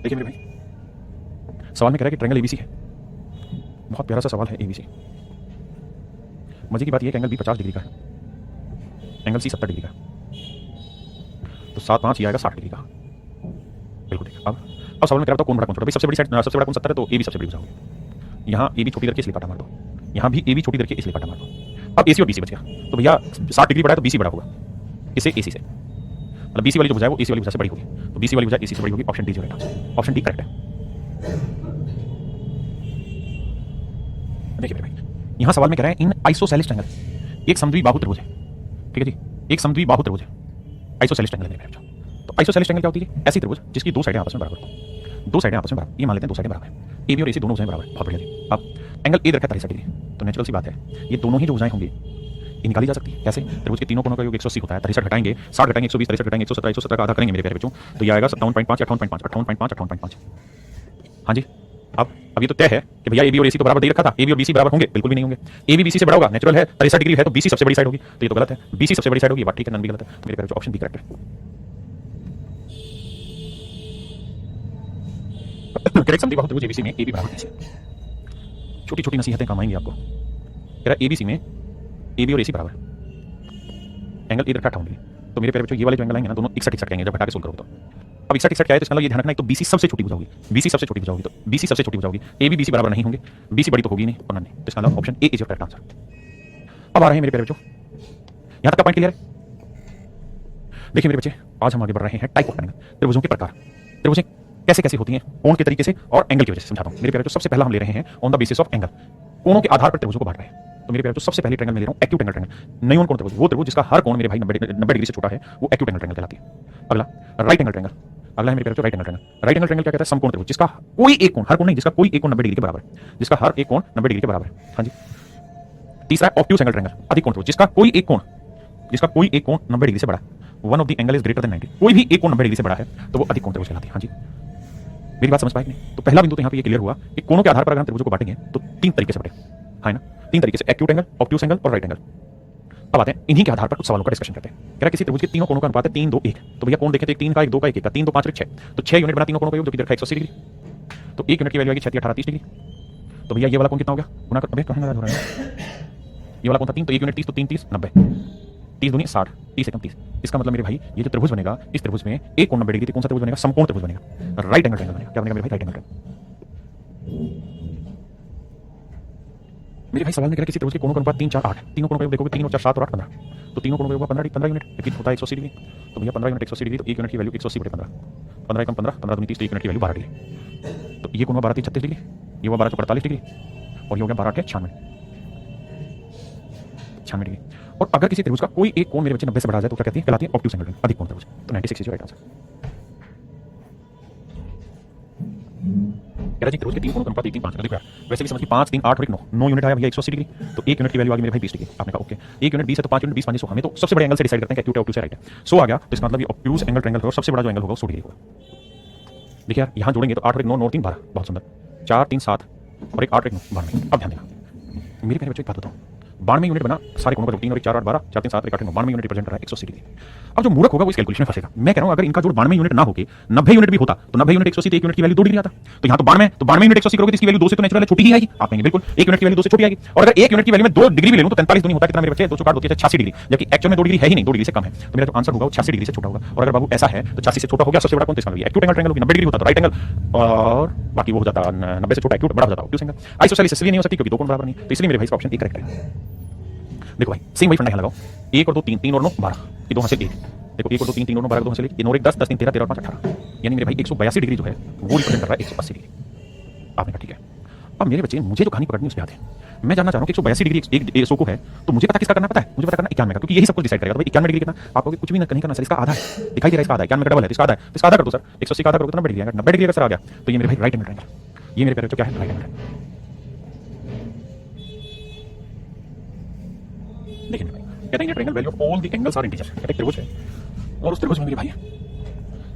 देखिए मेरे भाई सवाल में कह रहा है कि ट्रायंगल एबीसी है, बहुत प्यारा सा सवाल है एबीसी। मजे की बात यह है कि एंगल बी 50 डिग्री का है, एंगल सी 70 डिग्री का है, तो 7 5 ये आएगा 60 डिग्री का। बिल्कुल ठीक। अब सवाल में कह रहा था कौन बड़ा कौन छोटा। भाई सबसे बड़ी साइड सबसे बड़ा कौन 70 है, तो ए बी सबसे बड़ी होगी। यहाँ ए बी छोटी करके इसलिए काटा मार दो, यहाँ भी ए बी छोटी करके इसलिए काटा मार दो। अब एसी और बीसी बच गया। तो भैया 60 डिग्री बड़ा है तो बीसी बड़ा होगा इसे एसी से, मतलब बीसी वाली जो भुजा है वो एसी वाली भुजा से बड़ी होगी, तो बीसी वाली भुजा एसी से बड़ी होगी। ऑप्शन डी जो है, ऑप्शन डी करेक्ट है। देखिए मेरे भाई यहां सवाल में कह रहा है इन आइसोसेलेस ट्रायंगल, एक समद्विबाहु त्रिभुज है, ठीक है जी, एक समद्विबाहु त्रिभुज है, आइसोसेलेस ट्रायंगल है मेरे भाई। तो आइसोसेलेस ट्रायंगल क्या होती है? ऐसी त्रिभुज जिसकी दो साइडें आपस में बराबर हो, दो साइडें आपस में बराबर, ये मान लेते हैं दो साइडें बराबर है, ए बी और एसी दोनों भुजाएं बराबर। बहुत बढ़िया जी। अब एंगल ए रखा है 63 डिग्री, तो नेचुरल सी बात है ये दोनों ही जो भुजाएं होंगी ये निकाली जा सकती है। कैसे? त्रिभुज के तीनों कोणों का योग 180 होता है, 63 घटाएंगे 60 घटाएंगे 120, 63 घटाएंगे 117, 117 का आधा करेंगे मेरे प्यारे बच्चों, तो ये आएगा 57.5, 58.5, 58.5, 58.5। हाँ जी। अब ये तो तय है कि भैया ए बी और एसी तो बराबर दे रखा था, ए बी और बीसी बराबर होंगे? बिल्कुल भी नहीं होंगे। ए बी बीसी से बड़ा होगा, नेचुरल है, 63 डिग्री है तो बीसी सबसे बड़ी साइड होगी, तो ये तो गलत है, बीसी सबसे बड़ी साइड होगी, बात ठीक है, नन भी गलत है। तो मेरे प्यारे ऑप्शन बी करेक्ट है। करेक्ट समद्विबाहु त्रिभुज एबीसी में ए बी बराबर बीसी। छोटी छोटी नसीहतें काम आएंगी आपको। कह रहा एबीसी में ए बी और एसी बराबर, एंगल ए रखा 58 डिग्री, तो मेरे प्यारे बच्चों ये वाले जो एंगल आएंगे ना दोनों 61 61 आएंगे जब घटा के सोल्व करोगे तो। अब 61 61 क्या है, तो इसका मतलब ये ध्यान रखना है, तो बीसी सबसे छोटी भुजा होगी, बीसी सबसे छोटी भुजा होगी, तो बीसी सबसे छोटी भुजा होगी, ए बी बीसी बराबर नहीं होंगे, बीसी बड़ी तो होगी नहीं और नहीं, तो इसका मतलब option A is your correct answer. अब आ रहे हैं मेरे प्यारे बच्चों, यहां तक का पॉइंट क्लियर है? देखिए मेरे बच्चे आज हम आगे बढ़ रहे हैं टाइप ऑफ ट्रायंगल, त्रिभुजों के प्रकार, त्रिभुजें कैसे कैसे होती हैं कोण के तरीके से और एंगल की वजह से समझाता हूं। मेरे प्यारे बच्चों सबसे पहला हम ले रहे हैं on the basis of angle, कोणों के आधार पर त्रिभुजों को बांट रहे हैं। तो मेरे प्यारे बच्चों सबसे पहले ट्रायंगल में ले रहा हूं एक्यूट एंगल ट्रायंगल, नयोन कोण त्रिभुज, वो त्रिभुज जिसका हर कोण मेरे भाई 90 डिग्री से छोटा है, वो एक्यूट एंगल ट्रायंगल कहलाती है। अगला राइट एंगल ट्रायंगल, अगला है मेरे प्यारे बच्चों right angle triangle. Right angle triangle क्या कहता है? समकोण त्रिभुज जिसका कोई एक कोण, हर कोण नहीं, जिसका कोई एक कोण 90 डिग्री के बराबर है, जिसका हर एक कोण 90 डिग्री के बराबर है। हाँ जी। तीसरा है ऑब्ट्यूज एंगल ट्रायंगल, अधिक कोण त्रिभुज जिसका कोई एक कोण, जिसका कोई एक कोण 90 डिग्री से बड़ा है, one of the angle is greater than 90, कोई भी एक कोण 90 डिग्री से बड़ा है तो वो अधिक कोण त्रिभुज कहलाती है। हाँ जी, मेरी बात समझ पाए नहीं? तो पहला बिंदु तो यहाँ पे ये क्लियर हुआ कि कोणों के आधार पर अगर हम त्रिभुजों को बांटेंगे तो तीन तरीके से बांटे, है ना, तीन तरीके से, एक्यूट एंगल, ऑब्ट्यूज एंगल और राइट एंगल। अब आते हैं इन्हीं के आधार पर कुछ सवालों का डिस्कशन करते हैं। कह रहा है किसी त्रिभुज के तीनों कोणों का अनुपात है 3 2 1, तो भैया कोण देखें तो एक 3 का, एक 2 का, एक 1 का, 3 2 5 6, तो 6 यूनिट बना तीनों कोणों का योग जो कि इधर का 180 डिग्री, तो 1 यूनिट की वैल्यू आएगी 6 3 18 30 डिग्री। तो भैया ये वाला कोण कितना हो गया? गुना कर, अबे कहां लगा हो रहा है, ये वाला कोण था 3, तो 1 यूनिट 30, तो 3 30 90, 30 दूनी 60, 30 एकम 30। इसका मतलब मेरे भाई ये जो त्रिभुज बनेगा, इस त्रिभुज में एक कोण 90 डिग्री, कौन सा त्रिभुज बनेगा? समकोण त्रिभुज बनेगा, राइट एंगल ट्रायंगल बनेगा। क्या बनेगा मेरे भाई? Right angle triangle. मेरे भाई सवाल में कह रहा है किसी त्रिभुज के कोणों का अनुपात 3 4 8, तीनों कोणों का योग देखोगे 3 और 4 7 और 8 15, तो तीनों कोणों का योग 15 यूनिट, क्योंकि होता है 180 डिग्री, तो भैया 15 यूनिट 180 डिग्री, तो 1 यूनिट की वैल्यू 180 बटे 15, 15 एकम 15, 15 दूनी 30, तो 1 यूनिट की वैल्यू 12 डिग्री। तो ये कोण 12 36 डिग्री, ये वो 12 45 डिग्री, और ये हो गया 12 96 डिग्री। और अगर किसी त्रिभुज का कोई एक कोण मेरे बच्चे 90 से बढ़ा जाए तो क्या कहती है? कहलाती है ऑब्ट्यूज एंगल, अधिक कोण त्रिभुज। तो 96 इज राइट आंसर। कह रहा है त्रिभुज के तीन कोणों का अनुपात 1 3 5, देखो यार वैसे भी समझ की 5 3 8 और 1 9, 9 यूनिट आया भैया 180 डिग्री, तो 1 यूनिट की वैल्यू आ गई मेरे भाई 20 डिग्री। आपने कहा ओके, 1 यूनिट 20 है तो 5 यूनिट 20 5 100, हमें तो सबसे बड़े एंगल से डिसाइड करते हैं कि एक्यूट है ऑब्ट्यूज है राइट है। 100 आ गया तो इसका मतलब ये ऑब्ट्यूज एंगल ट्रायंगल होगा, सबसे बड़ा जो एंगल होगा 100 डिग्री होगा। देखिए यार यहां जोड़ेंगे तो 8 और 1 9, 9 और 3 12, बहुत सुंदर, 4 3 7 और 1 8 और 1 9 12। अब ध्यान देना मेरे बच्चों एक बात बताओ, 92 यूनिट बना सारे कोणों का, 3 और 4 8 12, 4 3 7 1 8 9, 92 यूनिट रिप्रेजेंट कर रहा है 180 डिग्री। अब जो मूर्ख होगा वो इस कैलकुलेशन में फंसेगा। मैं कह रहा हूं अगर इनका जोड़ 92 यूनिट ना होके 90 यूनिट भी होता तो 90 यूनिट 180 तो 1 यूनिट की वैल्यू 2 डिग्री आता, तो यहां तो 92 यूनिट 180 करोगे तो इसकी वैल्यू 2 से तो नेचुरल है छोटी ही आएगी। आप कहेंगे बिल्कुल 1 यूनिट की वैल्यू 2 से छोटी आएगी, और अगर 1 यूनिट की वैल्यू में 2 डिग्री भी ले लूं तो 43 दूनी होता है कितना मेरे बच्चे? 200 काट दो 86 डिग्री, जबकि एक्चुअल में 2 डिग्री है ही नहीं, 2 डिग्री से कम है। तो मेरा जो आंसर होगा वो 86 डिग्री से छोटा होगा, और अगर बाबू ऐसा है तो 86 से छोटा हो गया, सबसे बड़ा कौन? इसका मतलब एक्यूट एंगल ट्रायंगल होगी, 90 डिग्री होता तो राइट एंगल, और बाकी वो हो जाता 90 से छोटा एक्यूट, बड़ा हो जाता ऑब्ट्यूज एंगल। आइसोसेलेस इसलिए नहीं हो सकती क्योंकि दो कोण बराबर नहीं, तो इसलिए मेरे भाई इसका ऑप्शन ए करेक्ट है। देखो भाई सेम वही फंडा यहाँ लगाओ, 1 और 2 3, 3 और 9 12, ये 2 हासिल 1, देखो 1 और 2 3, 3 और 9 12, 2 हासिल 1, ये 9 1 10 10 3 13 13 और 5 18, यानी मेरे भाई 182 डिग्री जो है वो रिप्रेजेंट कर रहा है 180 डिग्री। आपने कहा ठीक है। अब मेरे बच्चे मुझे जो कहानी पकड़नी उस पे आते हैं। मैं जानना चाह रहा हूँ कि 182 डिग्री एक सो को है, तो मुझे पता किसका करना पता है, मुझे पता करना 91 का, क्योंकि यही सब कुछ डिसाइड करेगा। तो भाई 91 डिग्री कितना, आप कहोगे कुछ भी नहीं करना सर, इसका आधा है, दिखाई दे रहा है इसका आधा है, 91 का डबल है तो इसका आधा है, तो इसका आधा कर दो सर, 180 का आधा करोगे तो 90 डिग्री आएगा, 90 डिग्री अगर सर आ गया तो ये मेरे भाई राइट एंगल ट्रायंगल, ये मेरे प्यारे बच्चों क्या है, राइट एंगल। देखिए भाई कहते हैं ये triangle value of all the angles are integer, कहते हैं त्रिभुज है और उस त्रिभुज में मेरे भाई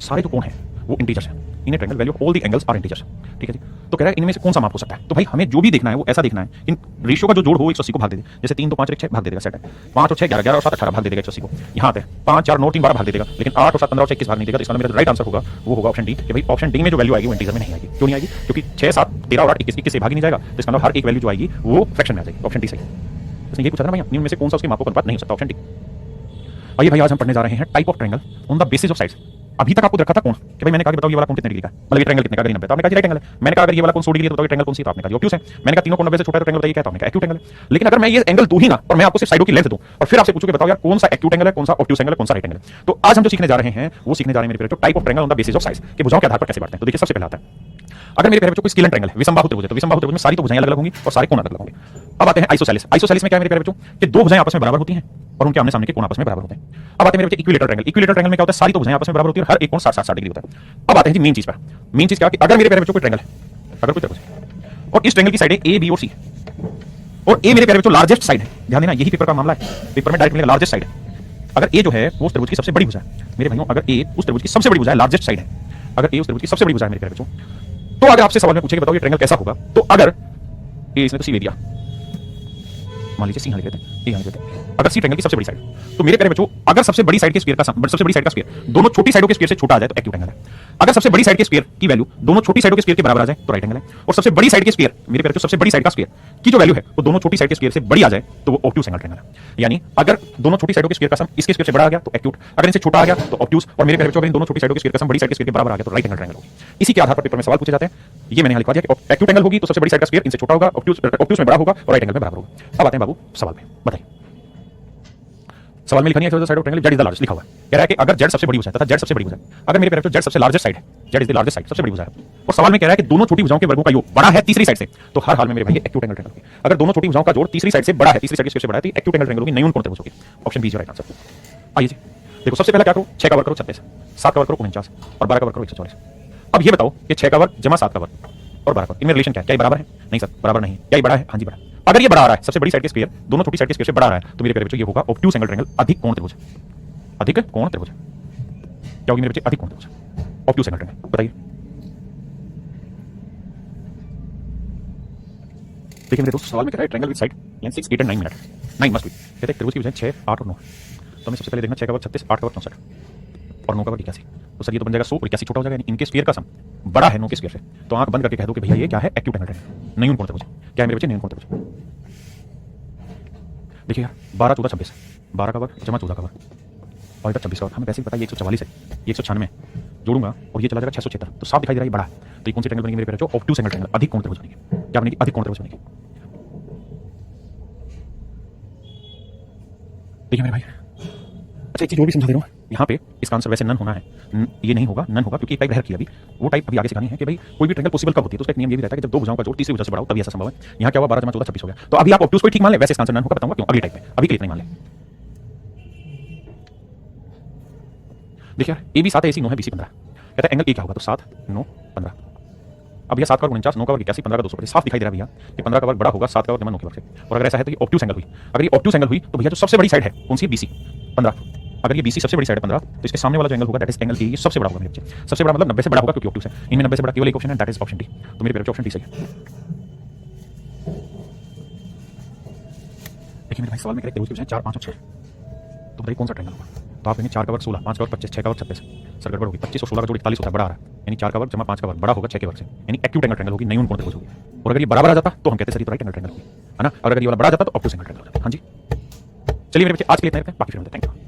सारे जो कोण हैं वो इंटीजर्स हैं, in triangle value of all the angles are integers, ठीक है जी। तो कह रहा है इनमें से कौन सा माप हो सकता है, तो भाई हमें जो भी देखना है वो ऐसा देखना है, इन रेशियो का जो जोड़ हो 180 को भाग दे दे, जैसे 3 2 5 1 6 भाग दे देगा, सेट है 5 और 6 11 11 और 7 18 भाग दे देगा 180 को, यहाँ पे 5 4 9 3 12 भाग दे देगा, लेकिन 8 और 7 15 और 6 21 भाग नहीं देगा। तो इसका मेरा राइट आंसर होगा वो होगा ऑप्शन डी, कि भाई ऑप्शन डी में जो वैल्यू आएगी वो इंटीजर में नहीं आएगी। क्यों नहीं आएगी, क्योंकि 6 7 13 और 8 21 21 से भाग नहीं जाएगा, तो इसका मतलब हर एक वैल्यू जो आएगी वो फ्रैक्शन में आ जाएगी। ऑप्शन डी सही, इसने ये पूछा था ना भैया इनमें से कौन सा उसके माप को अनुपात नहीं हो सकता, ऑप्शन डी। आइए भाई आज हम पढ़ने जा रहे हैं type of triangle on the basis of sides. अभी तक आपको रखा था कौन, कि भाई मैंने कहा कि बताओ ये वाला कौन कितने डिग्री का, मतलब ये ट्रायंगल कितने का, 90, तो आपने कहा राइट एंगल है। मैंने कहा अगर ये वाला कौन 100 डिग्री है तो बताओ ये ट्रायंगल कौन सी, तो आपने कहा ऑब्ट्यूस है। मैंने कहा तीनों कोण 90 से छोटा है तो ट्रायंगल बताइए क्या, तो आपने कहा एक्यूट एंगल है। लेकिन अगर मैं ये एंगल दूं ही ना और मैं आपको सिर्फ साइडों की लेंथ दूं और फिर आपसे पूछूं कि बताओ यार कौन सा एक्यूट एंगल है, कौन सा ऑब्ट्यूस एंगल है, कौन सा राइट एंगल है, तो आज हम जो सीखने जा रहे हैं वो सीखने जा रहे हैं मेरे प्यारे बच्चों type of triangle on the basis of sides, कि भुजाओं के आधार पर कैसे बांटते हैं। तो देखिए सबसे पहला आता है अगर मेरे प्यारे बच्चों कोई स्केलेन ट्रायंगल है, विषमबाहु त्रिभुज है, तो विषमबाहु त्रिभुज में सारी तो भुजाएं अलग अलग होंगी और सारे कोण अलग अलग होंगे। अब आते हैं आइसोसेलेस। आइसोसेलेस में क्या है मेरे प्यारे बच्चों कि दो भुजाएं आपस में बराबर होती हैं और उनके आमने सामने के कोण आपस में बराबर होते हैं। अब आते हैं मेरे बच्चे इक्विलेटरल ट्रायंगल। इक्विलेटरल ट्रायंगल में क्या होता है, सारी तो भुजाएं आपस में बराबर होती है और हर एक कोण 60 60 डिग्री होता है। अब आते हैं जी मेन चीज पर। मेन चीज क्या कि अगर मेरे प्यारे बच्चों कोई ट्रायंगल है, अगर कोई त्रिभुज है और इस ट्रायंगल की साइड है ए बी और सी, और ए मेरे प्यारे बच्चों लार्जेस्ट साइड है, ध्यान देना यही पेपर का मामला है, पेपर में डायरेक्ट मिलेगा लार्जेस्ट साइड है। अगर ए जो है वो उस त्रिभुज की सबसे बड़ी भुजा है मेरे भाइयों, अगर ए उस त्रिभुज की सबसे बड़ी भुजा है, लार्जेस्ट साइड है, अगर ए उस त्रिभुज की सबसे बड़ी भुजा है मेरे प्यारे बच्चों, तो अगर आपसे सवाल में पूछे कि बताओ ये ट्रायंगल कैसा होगा, तो अगर ए इसने तो सी ले दिया, मान लीजिए सी यहां लिख देते हैं, ए यहां लिख देते हैं, अगर सी ट्रायंगल की सबसे बड़ी साइड, तो मेरे प्यारे बच्चों अगर सबसे बड़ी साइड के स्क्वायर का सबसे बड़ी साइड का स्क्वायर दोनों छोटी साइडों के स्क्वायर से छोटा आ जाए तो एक्यूट एंगल है। अगर सबसे बड़ी साइड के स्क्वायर की वैल्यू दोनों छोटी साइडों के स्क्वायर के बराबर आ जाए तो राइट एंगल है। और सबसे बड़ी साइड के स्क्वायर मेरे प्यारे बच्चों सबसे बड़ी साइड का स्क्वायर की जो वैल्यू है वो दोनों छोटी साइड के स्क्वायर से बड़ी आ जाए तो वो ऑब्ट्यूस एंगल ट्रायंगल है। यानी अगर दोनों छोटी साइडों के स्क्वायर का सम इसके स्क्वायर से बड़ा आ गया तो एक्यूट, अगर इनसे छोटा आ गया तो ऑब्ट्यूस, और मेरे प्यारे बच्चों अगर इन दोनों छोटी साइडों के स्क्वायर का सम बड़ी साइड के स्क्वायर के बराबर आ गया तो राइट एंगल ट्रायंगल होगी। इसी के आधार पर पेपर में सवाल पूछे जाते हैं। ये मैंने लिखवा दिया कि एक्यूट एंगल होगी तो सबसे बड़ी साइड का स्क्वायर इनसे छोटा होगा, ऑब्ट्यूस में बड़ा होगा और राइट एंगल में बराबर होगा। अब आते हैं बाबू सवाल में, बताइए सवाल में लिखनी है side of triangle Z is the largest लिखा हुआ है। कह रहा है कि अगर जेड सबसे बड़ी भुजा है तथा जेड सबसे बड़ी भुजा है, अगर मेरे प्यारे बच्चों जेड सबसे लार्जेस्ट साइड है, Z is the largest side सबसे बड़ी भुजा है, और सवाल में कह रहा है कि दोनों छोटी भुजाओं के वर्गों का योग बड़ा है तीसरी साइड से, तो हर हाल में मेरे भाई एक्यूट एंगल ट्रायंगल होगी। अगर दोनों छोटी भुजाओं का जोड़ तीसरी साइड से बड़ा है, तीसरी साइड के स्क्वायर से बड़ा है तो एक्यूट एंगल ट्रायंगल होगी, नहीं उन कोण त्रिभुज होगी। Option B is right answer. आइए जी देखो सबसे पहले क्या करो, 6 का वर्ग करो 36, 7 का वर्ग करो 49 और 12 का वर्ग करो 144। अब ये बताओ कि 6 का वर्ग जमा 7 का वर्ग और 12 का वर्ग इनमें रिलेशन क्या है, क्या ये बराबर है? नहीं सर बराबर नहीं है। क्या ये बड़ा है? हाँ जी बड़ा। अगर ये बड़ा आ रहा है सबसे बड़ी साइड के स्क्वायर दोनों छोटी साइड के स्क्वायर से बड़ा आ रहा है तो मेरे प्यारे बच्चों ये होगा ऑब्ट्यूस एंगल ट्रायंगल, अधिक कोण त्रिभुज, अधिक कोण त्रिभुज। क्या होगी मेरे बच्चे? अधिक कोण त्रिभुज, ऑब्ट्यूस एंगल ट्रायंगल। बताइए देखिए मेरे दोस्त सवाल में कह रहा है triangle with side length 6 8 and 9 minute 9 must be, कहते हैं त्रिभुज की भुजाएं 6 8 और 9। तो हमें सबसे पहले देखना 6 का वर्ग 36, 8 का वर्ग 64 और 9 का वर्ग 81, तो सर ये तो बन जाएगा 100 और 81 छोटा हो जाएगा, यानी इनके स्क्वायर का सम बड़ा है 9 के स्क्वायर से। तो आंख बंद करके कह दो कि भैया ये क्या है, एक्यूट एंगल ट्रायंगल, नहीं उन कोण त्रिभुज। क्या है मेरे बच्चे? नहीं उन कोण त्रिभुज। देखिए यार 12 14 26, 12 का वर्ग जमा 14 का वर्ग और इधर 26 का वर्ग, हमें वैसे ही पता है 144 है, 196 जोड़ूंगा और ये चला जाएगा 676, तो साफ दिखाई दे रहा है बड़ा है। तो ये कौन सी ट्रायंगल बनेगी मेरे प्यारे बच्चों? ऑब्ट्यूस एंगल ट्रायंगल, अधिक कोण त्रिभुज बनेगी। क्या बनेगी? अधिक कोण त्रिभुज बनेगी। देखिए मेरे भाई अच्छा एक चीज और भी समझा दे रहा हूँ, यहाँ पे इसका आंसर वैसे नन होना है, ये नहीं होगा, नन होगा क्योंकि एक टाइप रह रखी है अभी, वो टाइप अभी आगे सिखानी है कि भाई कोई भी ट्रायंगल पॉसिबल कब होती है, तो उसका एक नियम ये भी रहता है कि जब दो भुजाओं का जोड़ तीसरी भुजा से बड़ा हो तभी ऐसा संभव है। यहाँ क्या हुआ 12 जमा 14 26 हो गया, तो अभी आप ऑब्ट्यूस को ठीक मान ले, वैसे इसका आंसर नन होगा, बताऊंगा क्यों अगली टाइप में, अभी के लिए नहीं मान ले। देखिए यार ए बी 7 है, AC 9 है, BC 15, कहता है एंगल ए क्या होगा, तो 7 9 15। अब भैया 7 का वर्ग 49, 9 का वर्ग 81, 15 का 250, साफ दिखाई दे रहा है भैया कि 15 का वर्ग बड़ा होगा 7 का वर्ग जमा 9 के वर्ग से। और अगर ऐसा है तो ये ऑब्ट्यूस एंगल हुई, अगर ये ऑब्ट्यूस एंगल हुई तो भैया जो सबसे बड़ी साइड है कौन सी है? BC 15। अगर ये BC सबसे बड़ी साइड है 15 तो इसके सामने वाला जो एंगल होगा दैट इज एंगल ए, ये सबसे बड़ा होगा मेरे बच्चे, सबसे बड़ा मतलब 90 से बड़ा होगा क्योंकि ऑब्ट्यूस है। इनमें 90 से बड़ा केवल एक ऑप्शन है दैट इज ऑप्शन डी, तो मेरे प्यारे ऑप्शन डी सही है। देखिए मेरे भाई सवाल में कह रहे हैं 4 5 और 6, तो बताइए कौन सा ट्रायंगल होगा? तो आप कहेंगे 4 का वर्ग 16, 5 का वर्ग 25, 6 का वर्ग 36, सर गड़बड़ होगी, 25 और 16 का जोड़ 41 होता है, बड़ा आ रहा है, यानी 4 का वर्ग जमा 5 का वर्ग बड़ा होगा 6 के वर्ग से, यानी एक्यूट एंगल ट्रायंगल होगी, नहीं उन कोण त्रिभुज होगी। और अगर ये बराबर आ जाता तो हम कहते सर ये तो राइट एंगल ट्रायंगल होगी, है ना, और अगर ये वाला बड़ा जाता तो ऑब्ट्यूस एंगल ट्रायंगल होता। हाँ जी चलिए मेरे बच्चे आज के लिए इतना रखते हैं, बाकी फिर मिलते हैं। Thank you.